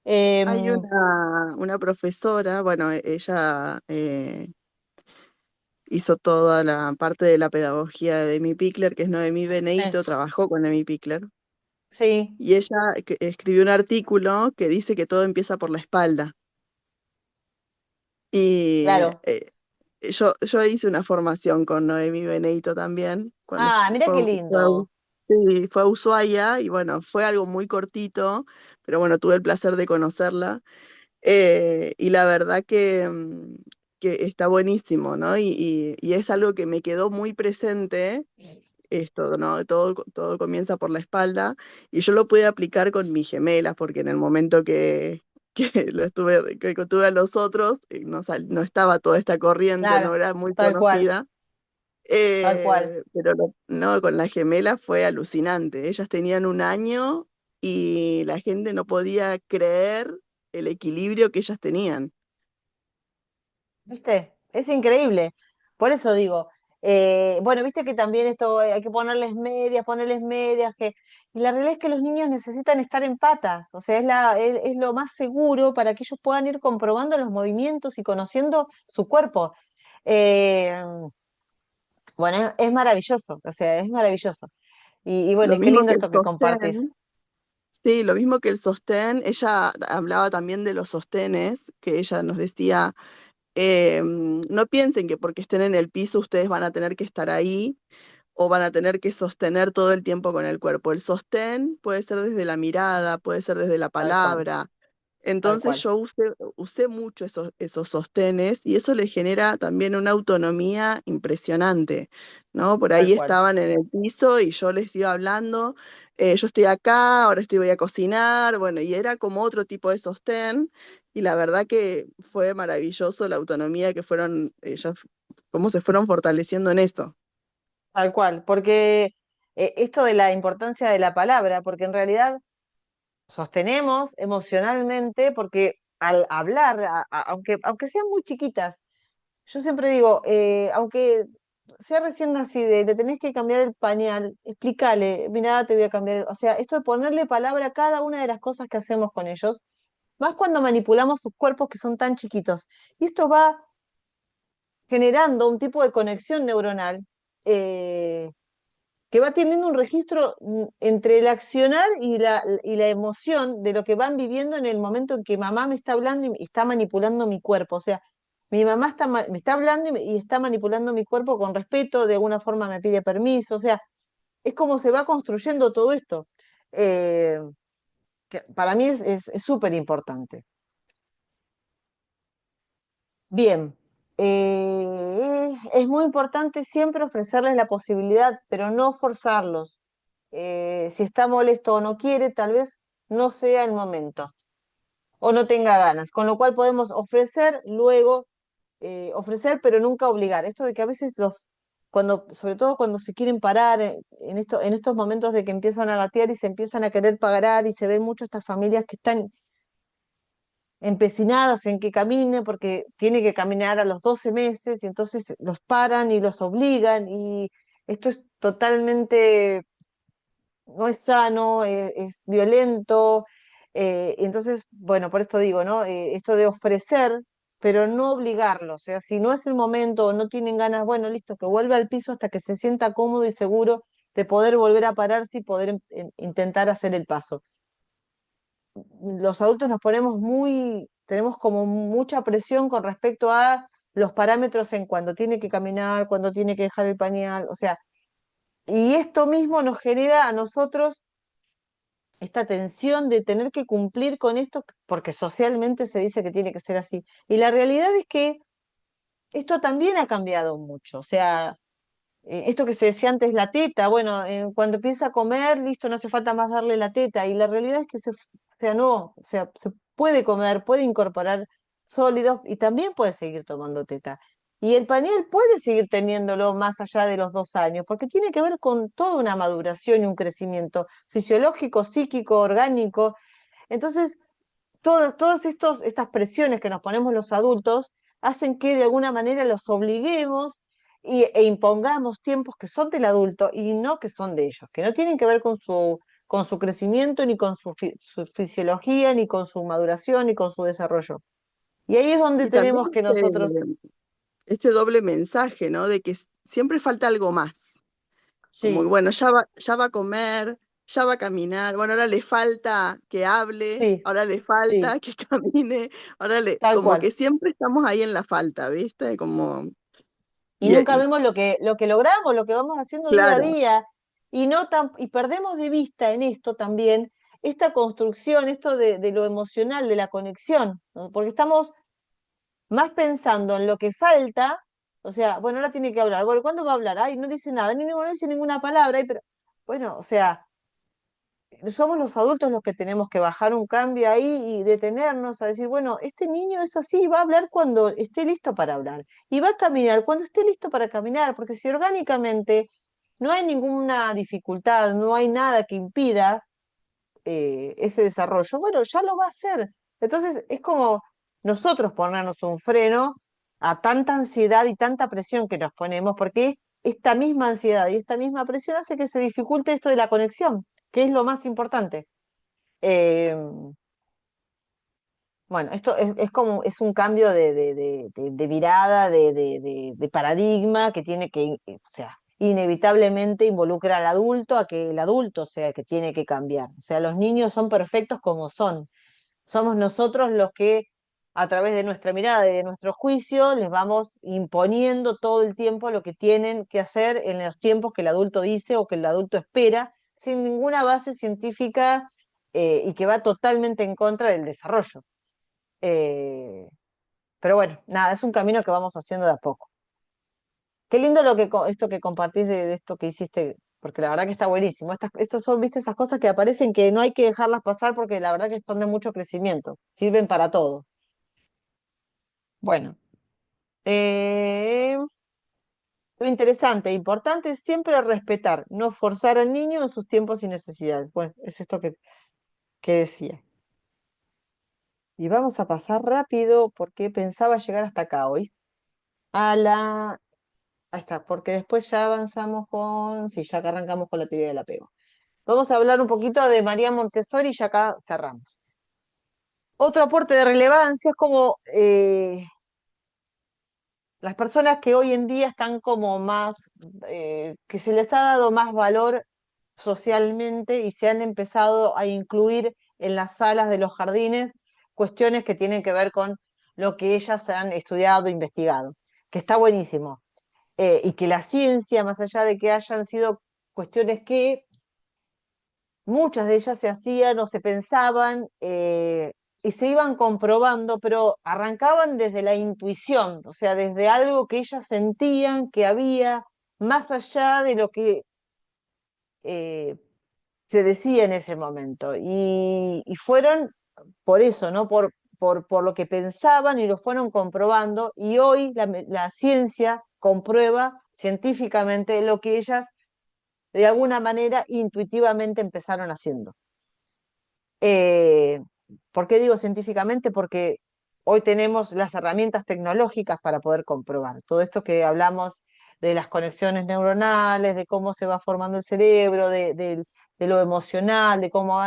Hay Em, una profesora, bueno, ella hizo toda la parte de la pedagogía de Amy Pickler, que es Noemí sí, Beneito, trabajó con Amy Pickler, sí, y ella escribió un artículo que dice que todo empieza por la espalda. Y claro. yo hice una formación con Noemí Beneito también, cuando Ah, mira qué fue a lindo. sí, fue a Ushuaia, y bueno, fue algo muy cortito, pero bueno, tuve el placer de conocerla. Y la verdad que está buenísimo, ¿no? Y es algo que me quedó muy presente, esto, ¿no? Todo comienza por la espalda, y yo lo pude aplicar con mis gemelas, porque en el momento que que tuve a los otros, no estaba toda esta corriente, no Claro, era muy tal cual, conocida. tal cual. Pero no, con las gemelas fue alucinante. Ellas tenían 1 año y la gente no podía creer el equilibrio que ellas tenían. ¿Viste? Es increíble. Por eso digo, bueno, viste que también esto hay que ponerles medias, y la realidad es que los niños necesitan estar en patas, o sea, es lo más seguro para que ellos puedan ir comprobando los movimientos y conociendo su cuerpo. Eh, bueno, es maravilloso, o sea, es maravilloso. Y Lo bueno, qué mismo lindo que el esto que compartes. sostén, Sí, lo mismo que el sostén, ella hablaba también de los sostenes, que ella nos decía, no piensen que porque estén en el piso ustedes van a tener que estar ahí o van a tener que sostener todo el tiempo con el cuerpo. El sostén puede ser desde la mirada, puede ser desde la Tal cual, palabra. tal Entonces cual, yo usé mucho esos sostenes y eso le genera también una autonomía impresionante, ¿no? Por tal ahí cual. estaban en el piso y yo les iba hablando, yo estoy acá, ahora voy a cocinar, bueno, y era como otro tipo de sostén y la verdad que fue maravilloso la autonomía que fueron ellas, cómo se fueron fortaleciendo en esto. Tal cual, porque esto de la importancia de la palabra, porque en realidad sostenemos emocionalmente, porque al hablar, aunque sean muy chiquitas, yo siempre digo, aunque sea recién nacida y le tenés que cambiar el pañal, explícale, mira, te voy a cambiar, o sea, esto de ponerle palabra a cada una de las cosas que hacemos con ellos, más cuando manipulamos sus cuerpos que son tan chiquitos. Y esto va generando un tipo de conexión neuronal. eh, que va teniendo un registro entre el accionar y la emoción de lo que van viviendo en el momento en que mamá me está hablando y está manipulando mi cuerpo. O sea, mi mamá me está hablando y está manipulando mi cuerpo con respeto, de alguna forma me pide permiso. O sea, es como se va construyendo todo esto. Eh, que para mí es súper importante. Bien. Es muy importante siempre ofrecerles la posibilidad, pero no forzarlos. Si está molesto o no quiere, tal vez no sea el momento o no tenga ganas, con lo cual podemos ofrecer luego, ofrecer pero nunca obligar. Esto de que a veces sobre todo cuando se quieren parar en estos momentos de que empiezan a gatear y se empiezan a querer parar y se ven mucho estas familias que están empecinadas en que camine porque tiene que caminar a los 12 meses y entonces los paran y los obligan y esto es totalmente no es sano, es violento. Entonces, bueno, por esto digo, ¿no? Esto de ofrecer, pero no obligarlo. O sea, si no es el momento o no tienen ganas, bueno, listo, que vuelva al piso hasta que se sienta cómodo y seguro de poder volver a pararse y poder intentar hacer el paso. Los adultos nos ponemos tenemos como mucha presión con respecto a los parámetros en cuando tiene que caminar, cuando tiene que dejar el pañal, o sea, y esto mismo nos genera a nosotros esta tensión de tener que cumplir con esto porque socialmente se dice que tiene que ser así. Y la realidad es que esto también ha cambiado mucho. O sea, esto que se decía antes, la teta, bueno, cuando empieza a comer, listo, no hace falta más darle la teta. Y la realidad es que o sea, no, o sea, se puede comer, puede incorporar sólidos y también puede seguir tomando teta. Y el pañal puede seguir teniéndolo más allá de los 2 años, porque tiene que ver con toda una maduración y un crecimiento fisiológico, psíquico, orgánico. Entonces, todas estas presiones que nos ponemos los adultos hacen que de alguna manera los obliguemos e impongamos tiempos que son del adulto y no que son de ellos, que no tienen que ver con su crecimiento, ni con su fisiología, ni con su maduración, ni con su desarrollo. Y ahí es donde Y también tenemos que nosotros, este doble mensaje, ¿no? De que siempre falta algo más. Como, sí, bueno, ya va a comer, ya va a caminar, bueno, ahora le falta que hable, sí, ahora le sí, falta que camine, tal como cual. que siempre estamos ahí en la falta, ¿viste? Como, Y nunca vemos lo que logramos, lo que vamos haciendo día a claro, día, y perdemos de vista en esto también esta construcción, esto de lo emocional, de la conexión, ¿no? Porque estamos más pensando en lo que falta, o sea, bueno, ahora tiene que hablar, bueno, ¿cuándo va a hablar? Ay, no dice nada, no dice ninguna palabra, ay, pero bueno, o sea, somos los adultos los que tenemos que bajar un cambio ahí y detenernos a decir, bueno, este niño es así, va a hablar cuando esté listo para hablar y va a caminar cuando esté listo para caminar, porque si orgánicamente no hay ninguna dificultad, no hay nada que impida ese desarrollo, bueno, ya lo va a hacer. Entonces es como nosotros ponernos un freno a tanta ansiedad y tanta presión que nos ponemos, porque esta misma ansiedad y esta misma presión hace que se dificulte esto de la conexión, que es lo más importante. Eh, bueno, esto es como, es un cambio de mirada, de paradigma que tiene que, o sea, inevitablemente involucra al adulto a que el adulto sea el que tiene que cambiar. O sea, los niños son perfectos como son. Somos nosotros los que, a través de nuestra mirada y de nuestro juicio, les vamos imponiendo todo el tiempo lo que tienen que hacer en los tiempos que el adulto dice o que el adulto espera, sin ninguna base científica, y que va totalmente en contra del desarrollo. Eh, pero bueno, nada, es un camino que vamos haciendo de a poco. Qué lindo esto que compartís de esto que hiciste, porque la verdad que está buenísimo. Estos son, viste, esas cosas que aparecen que no hay que dejarlas pasar porque la verdad que esconden mucho crecimiento, sirven para todo. Bueno, eh, lo interesante e importante es siempre respetar, no forzar al niño en sus tiempos y necesidades. Bueno, es esto que decía. Y vamos a pasar rápido porque pensaba llegar hasta acá hoy. A la... Ahí está, porque después ya avanzamos con... Sí, ya que arrancamos con la teoría del apego. Vamos a hablar un poquito de María Montessori y ya acá cerramos. Otro aporte de relevancia es como las personas que hoy en día están como más, que se les ha dado más valor socialmente y se han empezado a incluir en las salas de los jardines cuestiones que tienen que ver con lo que ellas han estudiado, investigado, que está buenísimo. Y que la ciencia, más allá de que hayan sido cuestiones que muchas de ellas se hacían o se pensaban, y se iban comprobando, pero arrancaban desde la intuición, o sea, desde algo que ellas sentían que había más allá de lo que eh, se decía en ese momento. Y fueron por eso, ¿no? Por lo que pensaban y lo fueron comprobando, y hoy la ciencia comprueba científicamente lo que ellas de alguna manera intuitivamente empezaron haciendo. Eh, ¿Por qué digo científicamente? Porque hoy tenemos las herramientas tecnológicas para poder comprobar todo esto que hablamos de las conexiones neuronales, de cómo se va formando el cerebro, de lo emocional, de cómo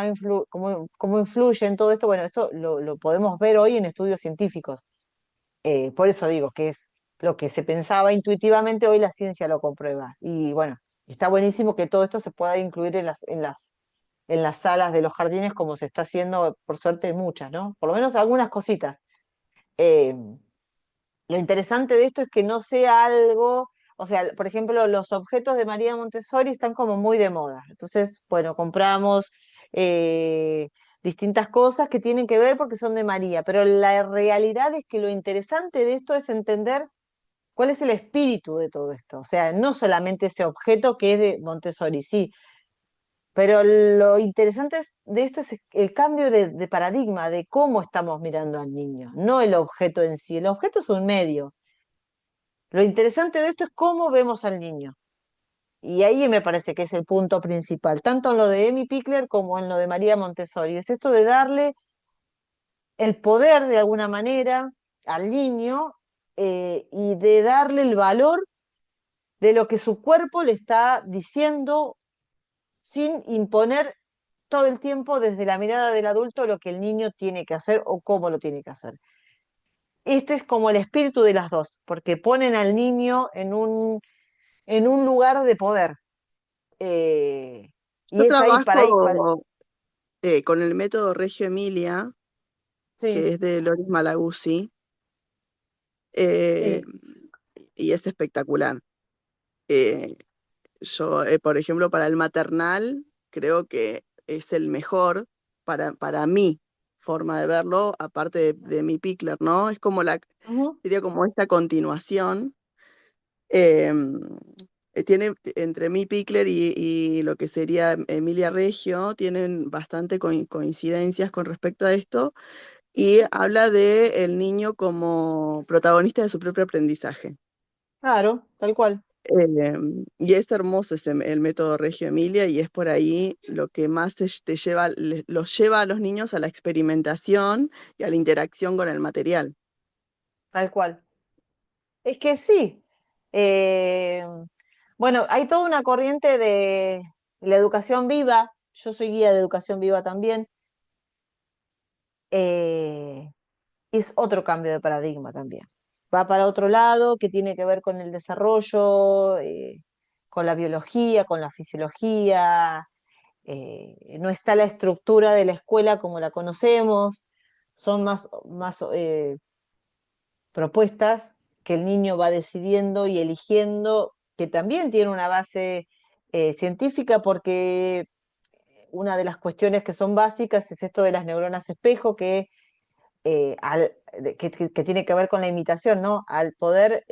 influye en todo esto. Bueno, esto lo podemos ver hoy en estudios científicos. Por eso digo que es lo que se pensaba intuitivamente, hoy la ciencia lo comprueba. Y bueno, está buenísimo que todo esto se pueda incluir en las salas de los jardines, como se está haciendo, por suerte, en muchas, ¿no? Por lo menos algunas cositas. Eh, lo interesante de esto es que no sea algo, o sea, por ejemplo, los objetos de María Montessori están como muy de moda. Entonces, bueno, compramos eh, distintas cosas que tienen que ver porque son de María, pero la realidad es que lo interesante de esto es entender cuál es el espíritu de todo esto. O sea, no solamente ese objeto que es de Montessori, sí, pero lo interesante de esto es el cambio de paradigma, de cómo estamos mirando al niño, no el objeto en sí. El objeto es un medio. Lo interesante de esto es cómo vemos al niño. Y ahí me parece que es el punto principal, tanto en lo de Amy Pickler como en lo de María Montessori. Es esto de darle el poder de alguna manera al niño, y de darle el valor de lo que su cuerpo le está diciendo sin imponer todo el tiempo desde la mirada del adulto lo que el niño tiene que hacer o cómo lo tiene que hacer. Este es como el espíritu de las dos, porque ponen al niño en un lugar de poder. eh, y Yo es ahí. trabajo con el método Reggio Emilia, que Sí, es de Loris Malaguzzi, eh, sí, y es espectacular. Eh, yo, por ejemplo, para el maternal, creo que es el mejor para mi forma de verlo, aparte de mi Pickler, ¿no? Es como ujú, sería como esta continuación. eh, Tiene entre mi Pickler y lo que sería Emilia Reggio, tienen bastante coincidencias con respecto a esto, y habla de el niño como protagonista de su propio aprendizaje. claro, tal cual, Eh, y es hermoso el método Reggio Emilia, y es por ahí lo que más te lleva, los lleva a los niños a la experimentación y a la interacción con el material. tal cual. Es que sí. eh, bueno, hay toda una corriente de la educación viva. Yo soy guía de educación viva también. eh, es otro cambio de paradigma también. Va para otro lado, que tiene que ver con el desarrollo, con la biología, con la fisiología, no está la estructura de la escuela como la conocemos, son más propuestas que el niño va decidiendo y eligiendo, que también tiene una base científica, porque una de las cuestiones que son básicas es esto de las neuronas espejo, que tiene que ver con la imitación, ¿no? Al poder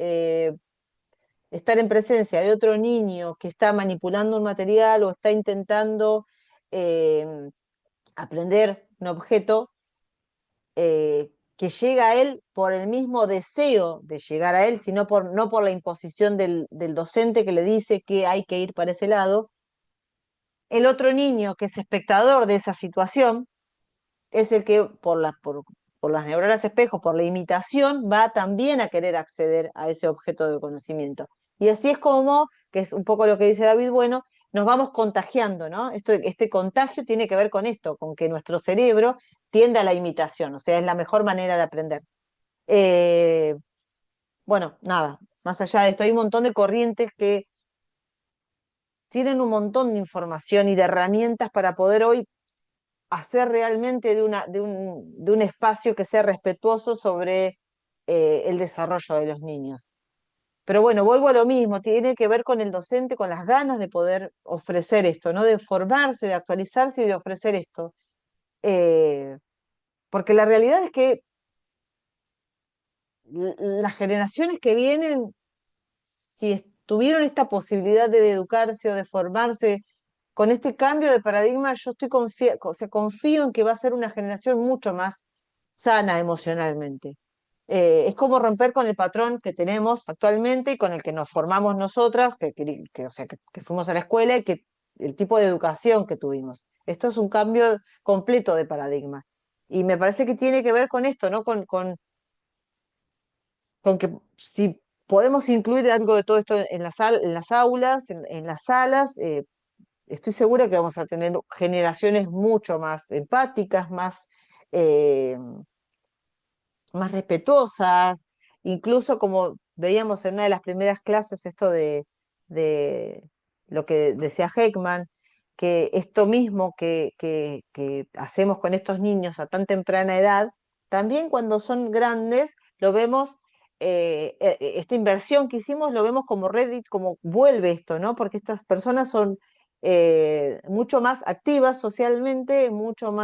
estar en presencia de otro niño que está manipulando un material o está intentando eh, aprender un objeto, que llega a él por el mismo deseo de llegar a él, sino no por la imposición del docente que le dice que hay que ir para ese lado. El otro niño que es espectador de esa situación es el que por las neuronas espejo, por la imitación, va también a querer acceder a ese objeto de conocimiento. Y así es como, que es un poco lo que dice David Bueno, nos vamos contagiando, ¿no? Este contagio tiene que ver con esto, con que nuestro cerebro tiende a la imitación, o sea, es la mejor manera de aprender. Eh, bueno, nada, más allá de esto, hay un montón de corrientes que tienen un montón de información y de herramientas para poder hoy hacer realmente de un espacio que sea respetuoso sobre el desarrollo de los niños. Pero bueno, vuelvo a lo mismo, tiene que ver con el docente, con las ganas de poder ofrecer esto, ¿no? De formarse, de actualizarse y de ofrecer esto. Eh, Porque la realidad es que las generaciones que vienen, si tuvieron esta posibilidad de educarse o de formarse con este cambio de paradigma, yo o sea, confío en que va a ser una generación mucho más sana emocionalmente. Es como romper con el patrón que tenemos actualmente y con el que nos formamos nosotras, o sea, que fuimos a la escuela y que el tipo de educación que tuvimos. Esto es un cambio completo de paradigma. Y me parece que tiene que ver con esto, ¿no? Con que si podemos incluir algo de todo esto en las aulas, en las salas, estoy segura que vamos a tener generaciones mucho más empáticas, eh, más respetuosas, incluso como veíamos en una de las primeras clases, esto de lo que decía Heckman, que esto mismo que hacemos con estos niños a tan temprana edad, también cuando son grandes lo vemos, esta inversión que hicimos lo vemos como Reddit, como vuelve esto, ¿no? Porque estas personas son mucho más activas socialmente, mucho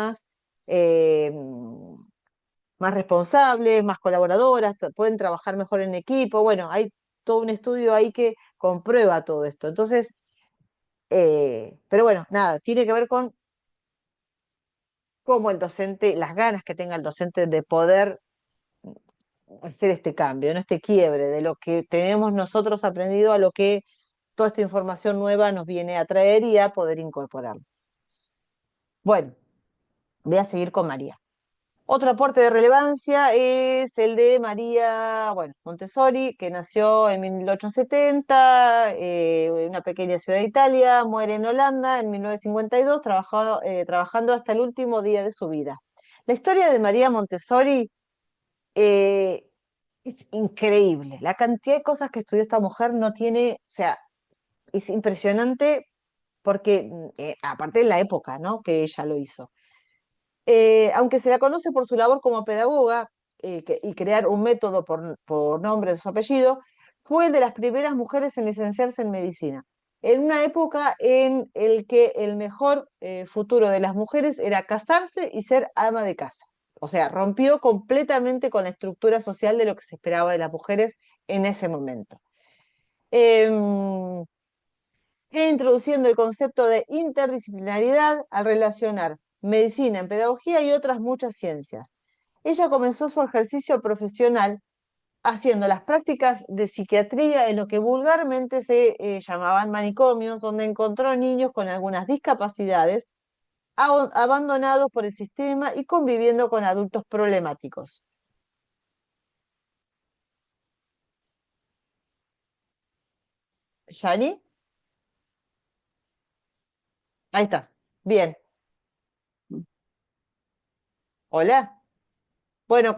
eh, más responsables, más colaboradoras, pueden trabajar mejor en equipo. Bueno, hay todo un estudio ahí que comprueba todo esto. Entonces, pero bueno, nada, tiene que ver con cómo el docente, las ganas que tenga el docente de poder hacer este cambio, ¿no? Este quiebre de lo que tenemos nosotros aprendido a lo que toda esta información nueva nos viene a traer y a poder incorporar. Bueno, voy a seguir con María. Otro aporte de relevancia es el de María, bueno, Montessori, que nació en 1870, en una pequeña ciudad de Italia, muere en Holanda en 1952, trabajando hasta el último día de su vida. La historia de María Montessori eh, es increíble. La cantidad de cosas que estudió esta mujer no tiene, o sea, es impresionante porque, aparte de la época, ¿no? Que ella lo hizo. Aunque se la conoce por su labor como pedagoga y crear un método por nombre de su apellido, fue de las primeras mujeres en licenciarse en medicina, en una época en el que el mejor futuro de las mujeres era casarse y ser ama de casa. O sea, rompió completamente con la estructura social de lo que se esperaba de las mujeres en ese momento. Em, Introduciendo el concepto de interdisciplinaridad al relacionar medicina en pedagogía y otras muchas ciencias. Ella comenzó su ejercicio profesional haciendo las prácticas de psiquiatría en lo que vulgarmente se llamaban manicomios, donde encontró niños con algunas discapacidades abandonados por el sistema y conviviendo con adultos problemáticos. ¿Yani? Ahí estás. Bien. Hola. Bueno,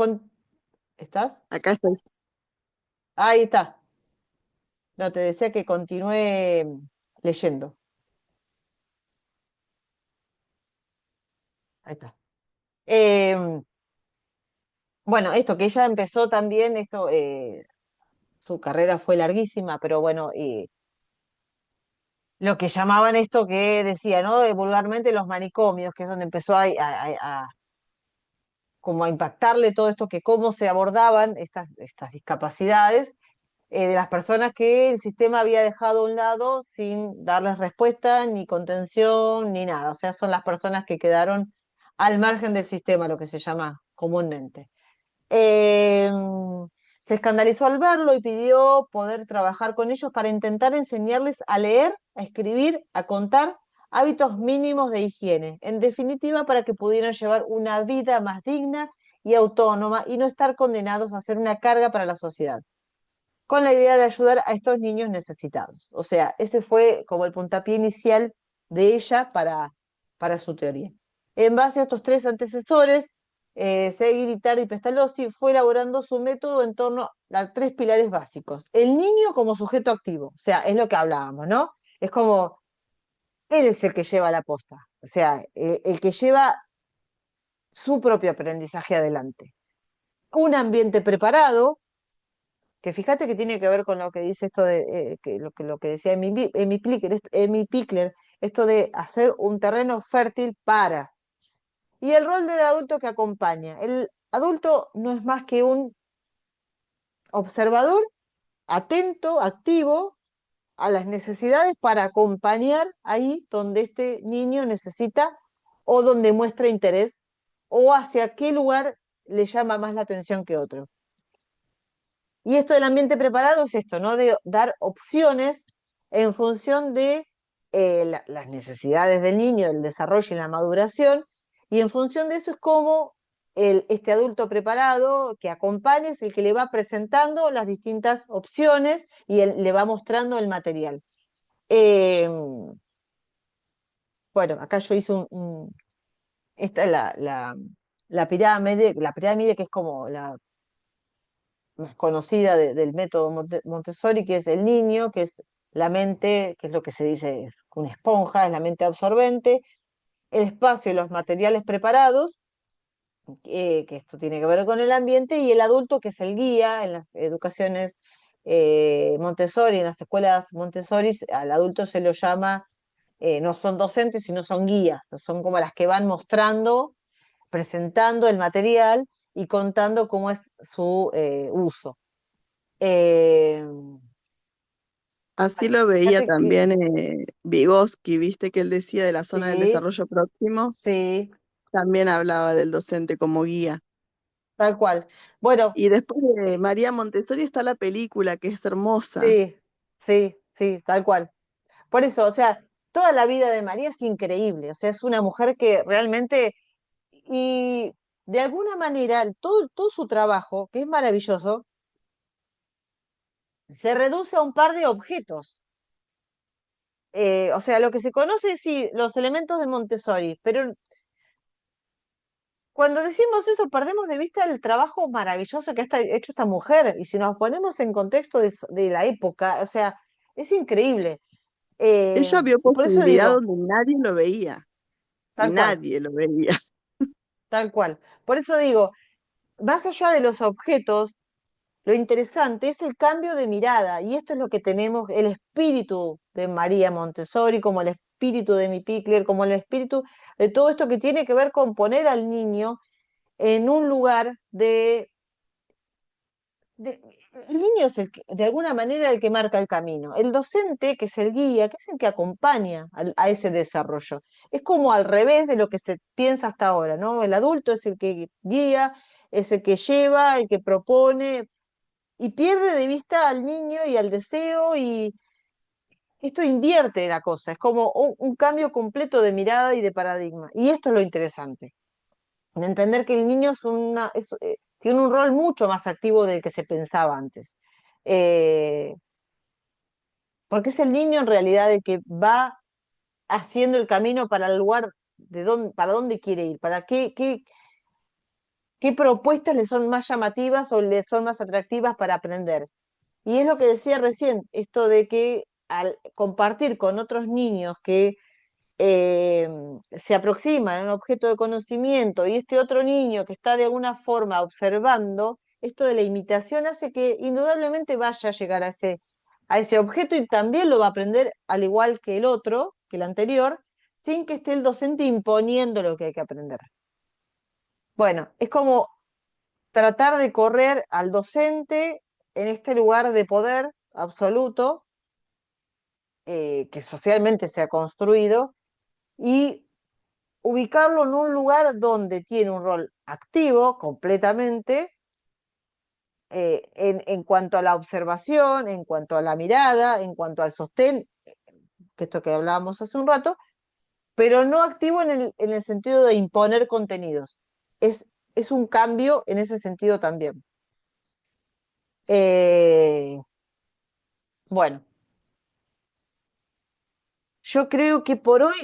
¿estás? Acá estoy. Ahí está. No, te decía que continúe leyendo. Ahí está. Em, bueno, esto que ella empezó también, su carrera fue larguísima, pero bueno, lo que llamaban esto que decía, ¿no? Vulgarmente los manicomios, que es donde empezó como a impactarle todo esto, que cómo se abordaban estas discapacidades de las personas que el sistema había dejado a un lado sin darles respuesta, ni contención, ni nada. O sea, son las personas que quedaron al margen del sistema, lo que se llama comúnmente. Eh, Se escandalizó al verlo y pidió poder trabajar con ellos para intentar enseñarles a leer, a escribir, a contar hábitos mínimos de higiene. En definitiva, para que pudieran llevar una vida más digna y autónoma y no estar condenados a ser una carga para la sociedad, con la idea de ayudar a estos niños necesitados. O sea, ese fue como el puntapié inicial de ella para su teoría. En base a estos tres antecesores, Seguir, Itardi y Pestalozzi, fue elaborando su método en torno a tres pilares básicos. El niño como sujeto activo, o sea, es lo que hablábamos, ¿no? Es como, él es el que lleva la posta, o sea, el que lleva su propio aprendizaje adelante. Un ambiente preparado, que fíjate que tiene que ver con lo que dice esto de lo que decía Emi Pickler, esto de hacer un terreno fértil para. Y el rol del adulto que acompaña. El adulto no es más que un observador atento, activo a las necesidades para acompañar ahí donde este niño necesita o donde muestra interés o hacia qué lugar le llama más la atención que otro. Y esto del ambiente preparado es esto, ¿no? De dar opciones en función de las necesidades del niño, el desarrollo y la maduración, y en función de eso es como este adulto preparado que acompaña es el que le va presentando las distintas opciones y le va mostrando el material. Eh, bueno, acá yo hice esta es la pirámide que es como la más conocida del método Montessori, que es el niño, que es la mente, que es lo que se dice, es una esponja, es la mente absorbente, el espacio y los materiales preparados, que esto tiene que ver con el ambiente, y el adulto, que es el guía en las educaciones Montessori, en las escuelas Montessori, al adulto se lo llama, no son docentes, sino son guías, son como las que van mostrando, presentando el material y contando cómo es su uso. Eh, Así lo veía Fíjate que también Vygotsky, viste que él decía de la zona del sí, desarrollo próximo, sí, también hablaba del docente como guía. tal cual. Bueno, Y después de María Montessori está la película, que es hermosa. sí, sí, sí, tal cual. Por eso, o sea, toda la vida de María es increíble, o sea, es una mujer que realmente, y de alguna manera, todo su trabajo, que es maravilloso, se reduce a un par de objetos. O sea, lo que se conoce, sí, los elementos de Montessori, pero cuando decimos eso, perdemos de vista el trabajo maravilloso que ha hecho esta mujer. Y si nos ponemos en contexto de la época, o sea, es increíble. Ella vio Y por eso posibilidad digo, donde nadie lo veía, tal cual, nadie lo veía. tal cual. Por eso digo, más allá de los objetos, lo interesante es el cambio de mirada. Y esto es lo que tenemos, el espíritu de María Montessori, como el espíritu de mi Pickler, como el espíritu de todo esto que tiene que ver con poner al niño en un lugar de- el niño es de alguna manera el que marca el camino. El docente, que es el guía, que es el que acompaña a ese desarrollo. Es como al revés de lo que se piensa hasta ahora, ¿no? El adulto es el que guía, es el que lleva, el que propone, y pierde de vista al niño y al deseo, y esto invierte la cosa. Es como un cambio completo de mirada y de paradigma. Y esto es lo interesante, de entender que el niño tiene un rol mucho más activo del que se pensaba antes. Eh, Porque es el niño en realidad el que va haciendo el camino para el lugar para dónde quiere ir, para qué propuestas le son más llamativas o le son más atractivas para aprender. Y es lo que decía recién, esto de que al compartir con otros niños que eh, se aproximan a un objeto de conocimiento y este otro niño que está de alguna forma observando, esto de la imitación hace que indudablemente vaya a llegar a ese objeto y también lo va a aprender al igual que el otro, que el anterior, sin que esté el docente imponiendo lo que hay que aprender. Bueno, es como tratar de correr al docente en este lugar de poder absoluto que socialmente se ha construido y ubicarlo en un lugar donde tiene un rol activo completamente en cuanto a la observación, en cuanto a la mirada, en cuanto al sostén, que esto que hablábamos hace un rato, pero no activo en el sentido de imponer contenidos. Es un cambio en ese sentido también. Eh, bueno, yo creo que por hoy,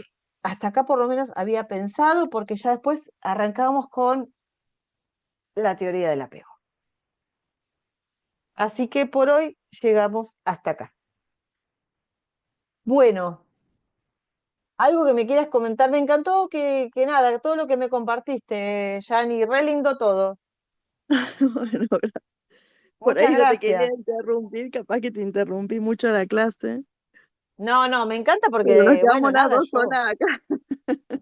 hasta acá por lo menos había pensado, porque ya después arrancamos con la teoría del apego. Así que por hoy llegamos hasta acá. Bueno, algo que me quieras comentar, me encantó que nada, todo lo que me compartiste, Yani, re lindo todo. Bueno, por Muchas ahí no te quería gracias. interrumpir, capaz que te interrumpí mucho la clase, No, no, me encanta pero nos porque, bueno, quedamos las nada, dos yo, solas acá.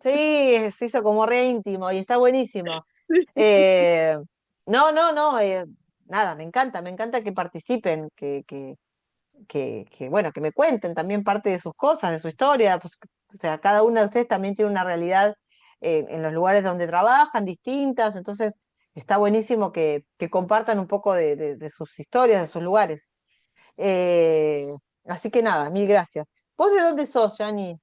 sí, se hizo como re íntimo y está buenísimo. Eh, no, no, no, nada, me encanta que participen, bueno, que me cuenten también parte de sus cosas, de su historia, pues, o sea, cada una de ustedes también tiene una realidad en los lugares donde trabajan, distintas, entonces está buenísimo que compartan un poco de sus historias, de sus lugares. Eh, Así que nada, mil gracias. ¿Vos de dónde sos, Yani?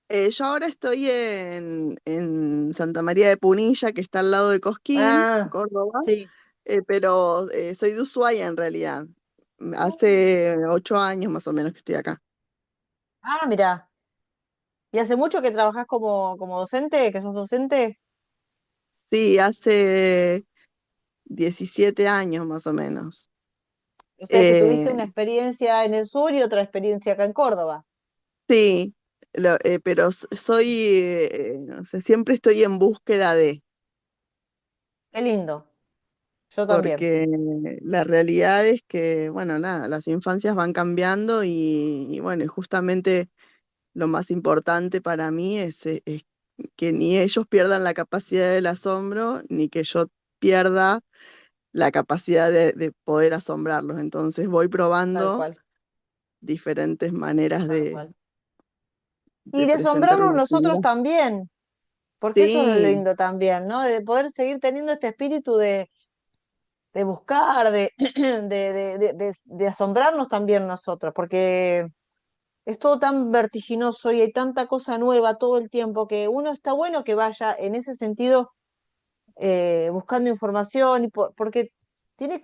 Yo ahora estoy en Santa María de Punilla, que está al lado de Cosquín, Ah, Córdoba, sí. pero soy de Ushuaia en realidad. Hace 8 años más o menos que estoy acá. Ah, mira. ¿Y hace mucho que trabajás como docente, que sos docente? Sí, hace 17 años más o menos. O sea que tuviste Eh, una experiencia en el sur y otra experiencia acá en Córdoba. sí, pero soy, no sé, siempre estoy en búsqueda de, Qué lindo. Yo también, porque la realidad es que, bueno, nada, las infancias van cambiando y bueno, y justamente lo más importante para mí es que ni ellos pierdan la capacidad del asombro, ni que yo pierda la capacidad de poder asombrarlos. Entonces voy tal probando cual, diferentes maneras tal cual. Y de de presentar asombrarnos una nosotros actividad. también, porque eso es lo Sí, lindo también, ¿no? De poder seguir teniendo este espíritu de buscar, de asombrarnos también nosotros, porque es todo tan vertiginoso y hay tanta cosa nueva todo el tiempo que uno está bueno que vaya en ese sentido buscando información, porque tiene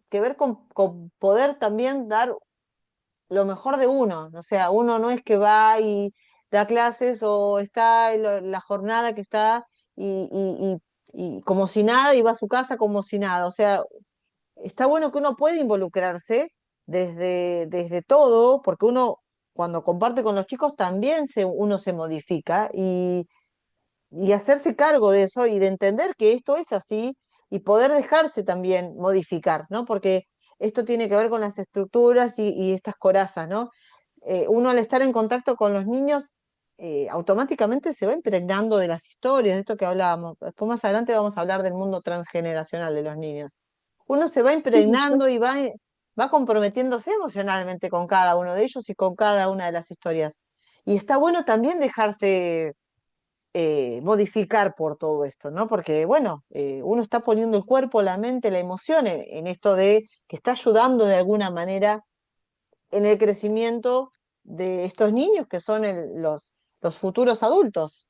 que ver con poder también dar lo mejor de uno. O sea, uno no es que va y da clases o está en la jornada que está y, y- y como si nada y va a su casa como si nada. O sea, está bueno que uno puede involucrarse desde todo, porque uno cuando comparte con los chicos también uno se modifica y hacerse cargo de eso y de entender que esto es así y poder dejarse también modificar, ¿no? Porque esto tiene que ver con las estructuras y estas corazas, ¿no? Uno al estar en contacto con los niños, automáticamente se va impregnando de las historias, de esto que hablábamos. Después más adelante vamos a hablar del mundo transgeneracional de los niños. Uno se va impregnando y va comprometiéndose emocionalmente con cada uno de ellos y con cada una de las historias. Y está bueno también dejarse modificar por todo esto, ¿no? Porque, bueno, uno está poniendo el cuerpo, la mente, la emoción en esto de que está ayudando de alguna manera en el crecimiento de estos niños que son los futuros adultos,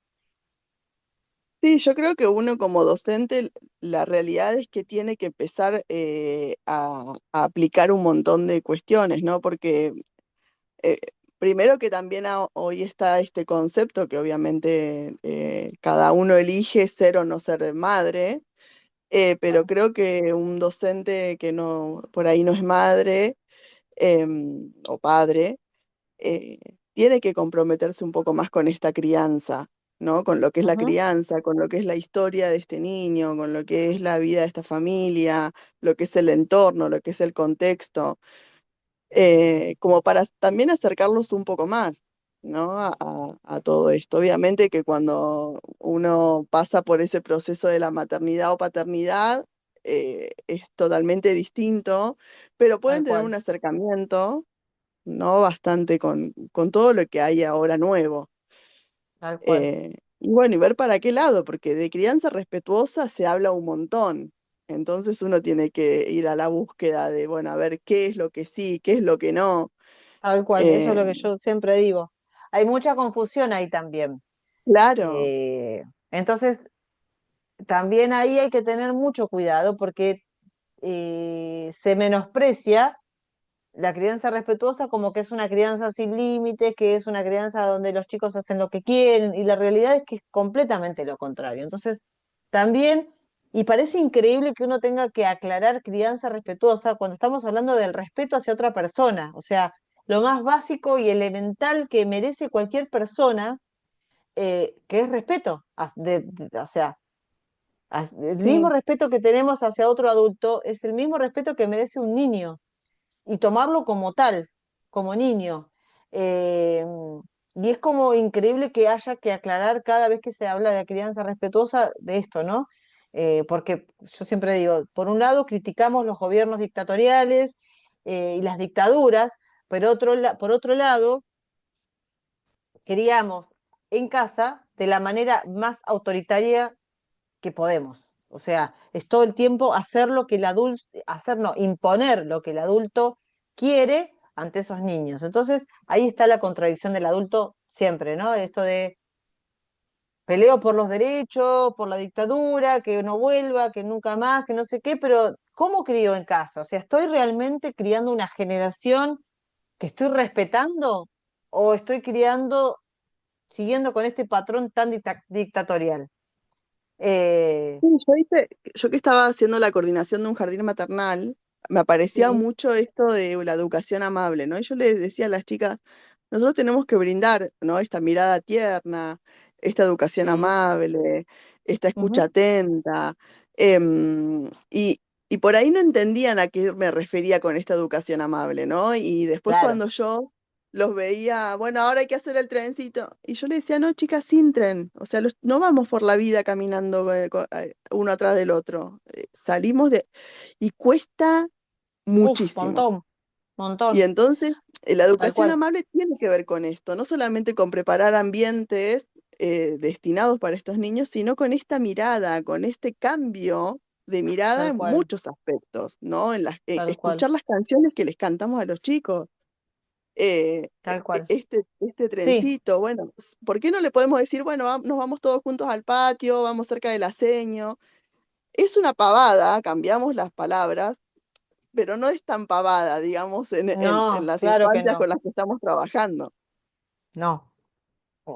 sí, yo creo que uno como docente, la realidad es que tiene que empezar a aplicar un montón de cuestiones, ¿no? Porque eh, primero que también hoy está este concepto que obviamente cada uno elige ser o no ser madre, pero creo que un docente que no, por ahí no es madre, o padre, eh, tiene que comprometerse un poco más con esta crianza, ¿no? Con lo que es la Ujú, crianza, con lo que es la historia de este niño, con lo que es la vida de esta familia, lo que es el entorno, lo que es el contexto, como para también acercarlos un poco más, ¿no? A todo esto. Obviamente que cuando uno pasa por ese proceso de la maternidad o paternidad, es totalmente distinto, pero pueden tal tener cual, un acercamiento, ¿no? Bastante con todo lo que hay ahora nuevo. tal cual. Y bueno, y ver para qué lado, porque de crianza respetuosa se habla un montón. Entonces uno tiene que ir a la búsqueda de, bueno, a ver qué es lo que sí, qué es lo que no. Tal cual, eso es Eh, lo que yo siempre digo. Hay mucha confusión ahí también. claro, Eh, entonces, también ahí hay que tener mucho cuidado porque se menosprecia la crianza respetuosa como que es una crianza sin límites, que es una crianza donde los chicos hacen lo que quieren, y la realidad es que es completamente lo contrario. Entonces, también, y parece increíble que uno tenga que aclarar crianza respetuosa cuando estamos hablando del respeto hacia otra persona, o sea, lo más básico y elemental que merece cualquier persona, que es respeto, o sea, el mismo sí. respeto que tenemos hacia otro adulto es el mismo respeto que merece un niño y tomarlo como tal, como niño. Eh, y es como increíble que haya que aclarar cada vez que se habla de crianza respetuosa de esto, ¿no? Porque yo siempre digo, por un lado criticamos los gobiernos dictatoriales y las dictaduras, pero por otro lado criamos en casa de la manera más autoritaria que podemos. O sea, es todo el tiempo hacer lo que el adulto, hacer, no, imponer lo que el adulto quiere ante esos niños. Entonces, ahí está la contradicción del adulto siempre, ¿no? Esto de peleo por los derechos, por la dictadura, que no vuelva, que nunca más, que no sé qué, pero ¿cómo crío en casa? O sea, ¿estoy realmente criando una generación que estoy respetando o estoy criando, siguiendo con este patrón tan dictatorial? Eh, Sí, yo que estaba haciendo la coordinación de un jardín maternal, me aparecía sí. mucho esto de la educación amable, ¿no? Y yo les decía a las chicas, nosotros tenemos que brindar, ¿no? Esta mirada tierna, esta educación Sí. amable, esta escucha Ujú. atenta, y por ahí no entendían a qué me refería con esta educación amable, ¿no? Y después Claro, cuando yo los veía, bueno, ahora hay que hacer el trencito. Y yo le decía, no, chicas, sin tren. O sea, no vamos por la vida caminando uno atrás del otro. Salimos de... Y cuesta muchísimo. montón, Y montón, entonces, la tal educación cual, amable tiene que ver con esto, no solamente con preparar ambientes destinados para estos niños, sino con esta mirada, con este cambio de mirada tal en cual, muchos aspectos, ¿no? tal cual, Escuchar las canciones que les cantamos a los chicos, tal cual. este Sí, trencito, bueno, ¿por qué no le podemos decir, bueno, nos vamos todos juntos al patio, vamos cerca del aceño? Es una pavada, cambiamos las palabras, pero no es tan pavada, digamos, en no, las claro que infancias no, con las que estamos trabajando. no.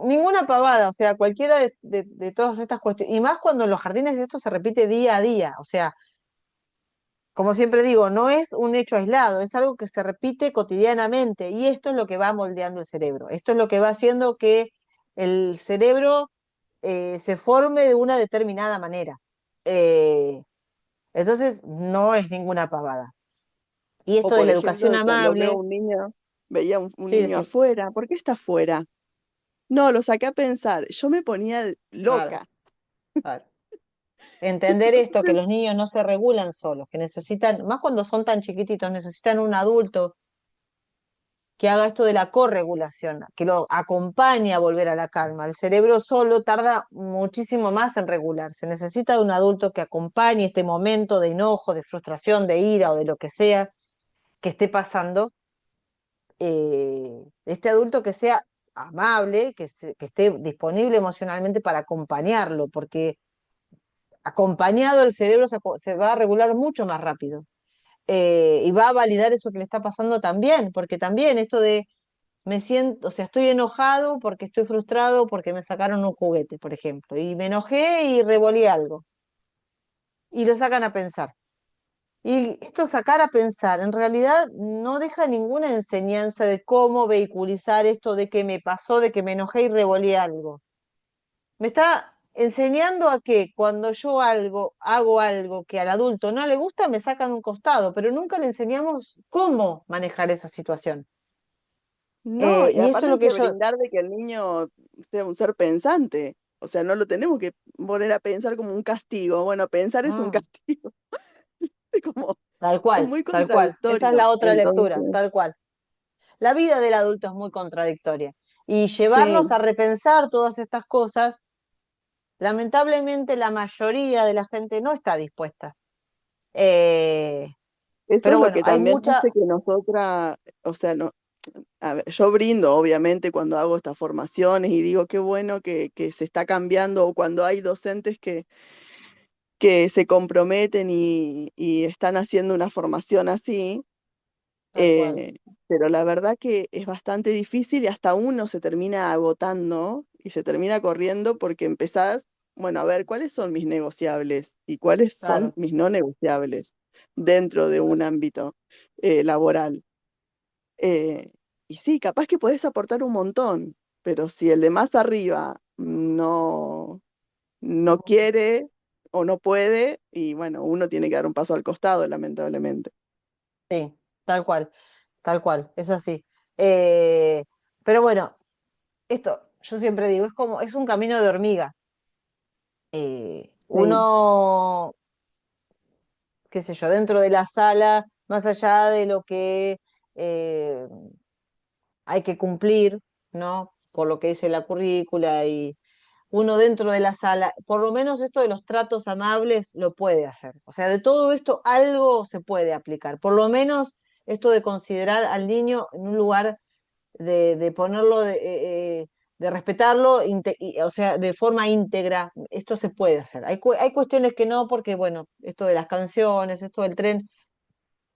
Ninguna pavada, o sea, cualquiera de todas estas cuestiones, y más cuando en los jardines esto se repite día a día, o sea, como siempre digo, no es un hecho aislado, es algo que se repite cotidianamente, y esto es lo que va moldeando el cerebro, esto es lo que va haciendo que el cerebro se forme de una determinada manera. Eh, entonces, no es ninguna pavada. Y O esto de por la educación ejemplo, cuando veo amable, un niño, veía un sí, niño decir, afuera, ¿por qué está afuera? No, lo saqué a pensar, yo me ponía claro, loca. claro. Entender esto, que los niños no se regulan solos, que necesitan, más cuando son tan chiquititos, necesitan un adulto que haga esto de la corregulación, que lo acompañe a volver a la calma. El cerebro solo tarda muchísimo más en regularse. Necesita de un adulto que acompañe este momento de enojo, de frustración, de ira o de lo que sea que esté pasando. Este adulto que sea amable, que esté disponible emocionalmente para acompañarlo, porque acompañado el cerebro se va a regular mucho más rápido. Y va a validar eso que le está pasando también, porque también esto de me siento, o sea, estoy enojado porque estoy frustrado porque me sacaron un juguete, por ejemplo, y me enojé y revolí algo, y lo sacan a pensar. Y esto sacar a pensar, en realidad no deja ninguna enseñanza de cómo vehiculizar esto de que me pasó, de que me enojé y revolví algo. Me está enseñando a que cuando yo hago algo que al adulto no le gusta, me sacan un costado, pero nunca le enseñamos cómo manejar esa situación. No, y Y esto aparte es hay lo que que yo, brindar de que el niño sea un ser pensante. O sea, no lo tenemos que poner a pensar como un castigo. Bueno, pensar es un mm, castigo. Es como, tal es cual, muy tal cual. Esa es contradictorio. la otra lectura, Entonces, tal cual. La vida del adulto es muy contradictoria. Y llevarnos sí, a repensar todas estas cosas, lamentablemente la mayoría de la gente no está dispuesta. Eh, eso pero es lo bueno, que hay también mucha, hace que nosotras, o sea, no, a ver, yo brindo, obviamente, cuando hago estas formaciones y digo qué bueno que se está cambiando, o cuando hay docentes que se comprometen y están haciendo una formación así, tal cual, eh, pero la verdad que es bastante difícil y hasta uno se termina agotando y se termina corriendo porque empezás, bueno, a ver, ¿cuáles son mis negociables y cuáles son claro. mis no negociables dentro de un ámbito laboral? Eh, y sí, capaz que podés aportar un montón, pero si el de más arriba no quiere o no puede, y bueno, uno tiene que dar un paso al costado, lamentablemente. Sí, tal cual, es así. Eh, pero bueno, esto, yo siempre digo, es como, es un camino de hormiga. Sí, Uno, qué sé yo, dentro de la sala, más allá de lo que eh, hay que cumplir, ¿no? Por lo que dice la currícula y uno dentro de la sala, por lo menos esto de los tratos amables lo puede hacer. O sea, de todo esto algo se puede aplicar. Por lo menos esto de considerar al niño en un lugar de ponerlo, de respetarlo, o sea, de forma íntegra, esto se puede hacer. Hay cuestiones que no, porque bueno, esto de las canciones, esto del tren,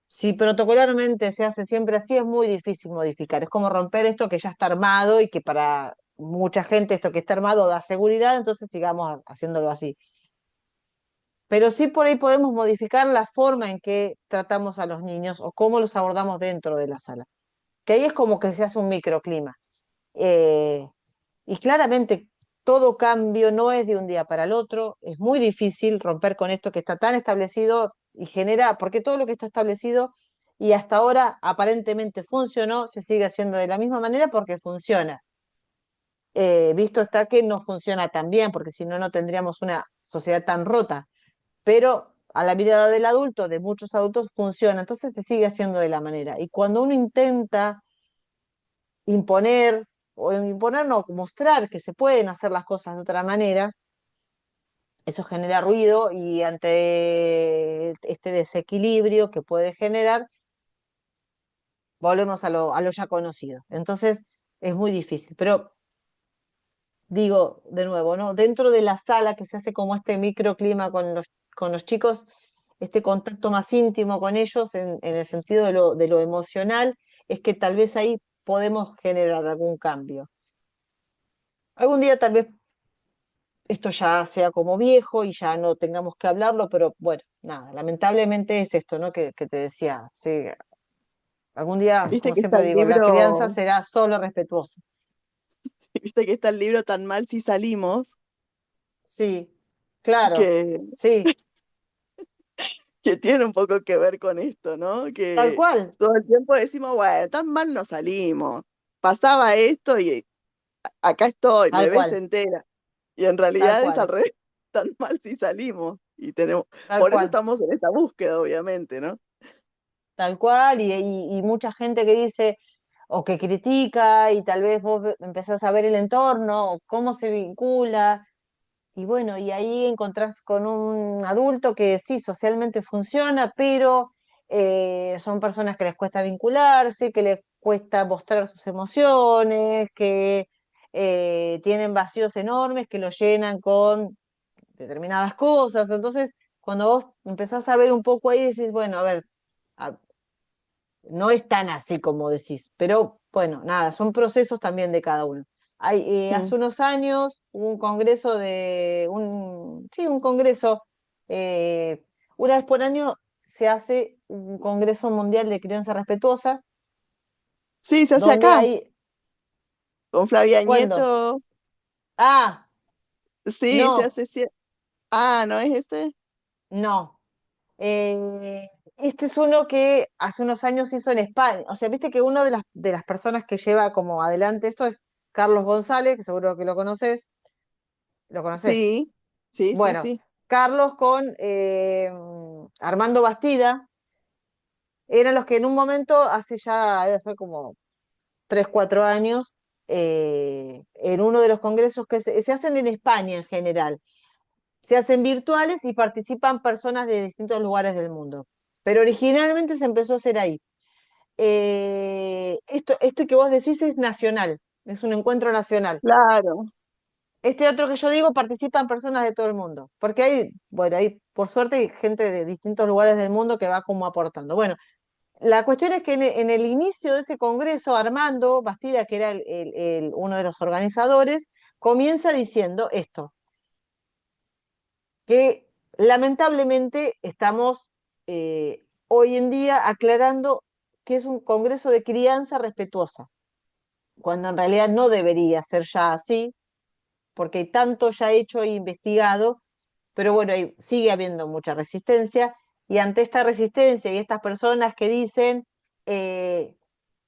si protocolarmente se hace siempre así, es muy difícil modificar. Es como romper esto que ya está armado y que para mucha gente esto que está armado da seguridad, entonces sigamos haciéndolo así. Pero sí por ahí podemos modificar la forma en que tratamos a los niños o cómo los abordamos dentro de la sala. Que ahí es como que se hace un microclima. Eh, y claramente todo cambio no es de un día para el otro, es muy difícil romper con esto que está tan establecido y genera, porque todo lo que está establecido y hasta ahora aparentemente funcionó, se sigue haciendo de la misma manera porque funciona. Visto está que no funciona tan bien, porque si no, no tendríamos una sociedad tan rota, pero a la mirada del adulto, de muchos adultos, funciona, entonces se sigue haciendo de la manera. Y cuando uno intenta imponer, o imponer, no, mostrar que se pueden hacer las cosas de otra manera, eso genera ruido y ante este desequilibrio que puede generar, volvemos a lo ya conocido. Entonces es muy difícil, pero digo de nuevo, ¿no? Dentro de la sala que se hace como este microclima con los chicos, este contacto más íntimo con ellos en el sentido de lo emocional, es que tal vez ahí podemos generar algún cambio. Algún día tal vez esto ya sea como viejo y ya no tengamos que hablarlo, pero bueno, nada, lamentablemente es esto, ¿no? Que te decía, sí, algún día, viste como que está siempre el digo, la crianza libro, será solo respetuosa. viste que está el libro Tan mal si salimos, Sí, claro, que, sí, que tiene un poco que ver con esto, ¿no? tal Que cual, todo el tiempo decimos, bueno, tan mal no salimos. Pasaba esto y acá estoy, me tal ves cual, entera. Y en tal realidad es al cual, revés, tan mal si salimos. Y tenemos, tal por eso cual, estamos en esta búsqueda, obviamente, ¿no? tal cual, y mucha gente que dice o que critica y tal vez vos empezás a ver el entorno o cómo se vincula. Y bueno, y ahí encontrás con un adulto que sí, socialmente funciona, pero son personas que les cuesta vincularse, que les cuesta mostrar sus emociones, que tienen vacíos enormes que los llenan con determinadas cosas. Entonces, cuando vos empezás a ver un poco ahí, decís, bueno, a ver, a- no es tan así como decís, pero bueno, nada, son procesos también de cada uno. Sí. Hace unos años hubo un sí, un congreso, una vez por año se hace un Congreso Mundial de Crianza Respetuosa, Sí, se hace donde acá, hay, con Flavia ¿cuándo? Nieto. Ah, Sí, se no, hace. Ah, ¿no es este? no. Este es uno que hace unos años hizo en España. O sea, viste que una de las personas que lleva como adelante esto es Carlos González, que seguro que lo conoces. ¿Lo conoces? Sí, sí, sí, Bueno, sí. Carlos con Armando Bastida eran los que en un momento, hace ya, debe ser como 3 4 años, en uno de los congresos que se hacen en España en general, se hacen virtuales y participan personas de distintos lugares del mundo. Pero originalmente se empezó a hacer ahí. Este que vos decís es nacional, es un encuentro nacional. Claro, Este otro que yo digo participan personas de todo el mundo, porque hay, bueno, hay por suerte hay gente de distintos lugares del mundo que va como aportando. Bueno, la cuestión es que en el inicio de ese congreso, Armando Bastida, que era uno de los organizadores, comienza diciendo esto, que lamentablemente estamos hoy en día aclarando que es un congreso de crianza respetuosa, cuando en realidad no debería ser ya así, porque hay tanto ya hecho e investigado, pero bueno, sigue habiendo mucha resistencia, y ante esta resistencia y estas personas que dicen, eh,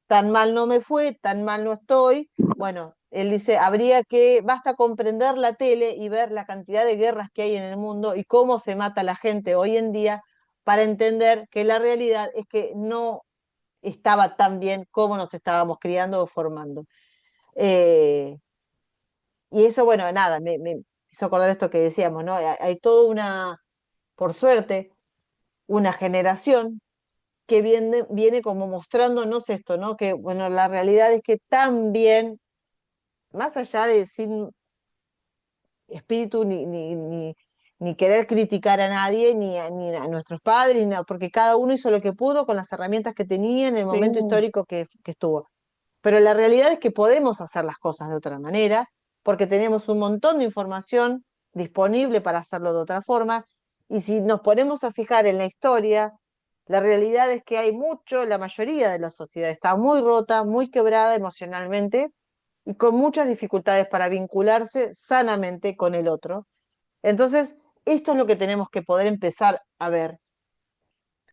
tan mal no me fue, tan mal no estoy. Bueno, él dice, basta comprender la tele y ver la cantidad de guerras que hay en el mundo y cómo se mata la gente hoy en día para entender que la realidad es que no estaba tan bien como nos estábamos criando o formando. Eh, y eso, bueno, nada, me hizo acordar esto que decíamos, ¿no? Hay toda por suerte, una generación que viene como mostrándonos esto, ¿no? Que, bueno, la realidad es que también, más allá de sin espíritu ni querer criticar a nadie, ni a nuestros padres, porque cada uno hizo lo que pudo con las herramientas que tenía en el sí, momento histórico que estuvo. Pero la realidad es que podemos hacer las cosas de otra manera, porque tenemos un montón de información disponible para hacerlo de otra forma, y si nos ponemos a fijar en la historia, la realidad es que hay mucho, la mayoría de la sociedad está muy rota, muy quebrada emocionalmente y con muchas dificultades para vincularse sanamente con el otro. Entonces, esto es lo que tenemos que poder empezar a ver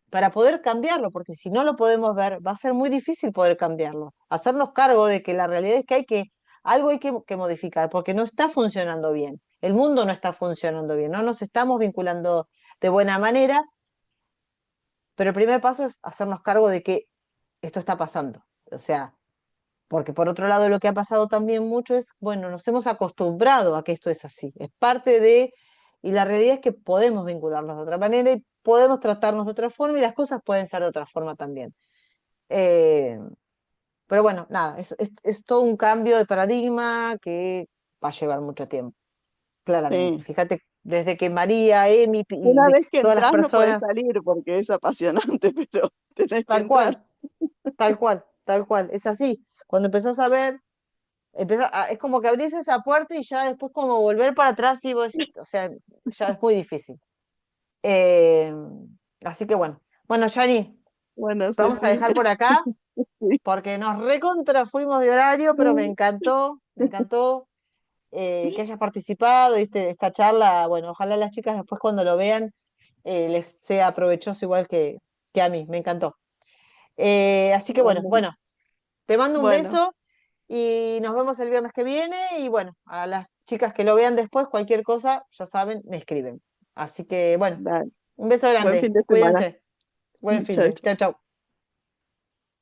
para poder cambiarlo, porque si no lo podemos ver, va a ser muy difícil poder cambiarlo. Hacernos cargo de que la realidad es que algo hay que modificar, porque no está funcionando bien. El mundo no está funcionando bien, no nos estamos vinculando de buena manera, pero el primer paso es hacernos cargo de que esto está pasando. O sea, porque por otro lado lo que ha pasado también mucho es, bueno, nos hemos acostumbrado a que esto es así, es parte de, y la realidad es que podemos vincularnos de otra manera y podemos tratarnos de otra forma y las cosas pueden ser de otra forma también. Eh, pero bueno, nada, es todo un cambio de paradigma que va a llevar mucho tiempo, claramente. sí. Fíjate, desde que María, Emi Una vez que todas las entras no puedes personas, salir porque es apasionante, pero tenés que tal entrar. cual, tal cual, es así. Cuando empezás a ver es como que abrís esa puerta y ya después como volver para atrás y vos, o sea, ya es muy difícil. Eh, Así que bueno. Bueno, Yani, Bueno, vamos a Ceci, dejar por acá sí. porque nos recontra fuimos de horario, pero me encantó que hayas participado, ¿viste? Esta charla. Bueno, ojalá las chicas después cuando lo vean les sea provechoso igual que a mí, me encantó. Así que bueno, Bueno, bueno, te mando un bueno, beso y nos vemos el viernes que viene. Y bueno, a las chicas que lo vean después, cualquier cosa, ya saben, me escriben. Así que bueno, dale. un beso Buen fin grande, de semana. cuídense. Buen fin Chau, de. chau. Chau, chau.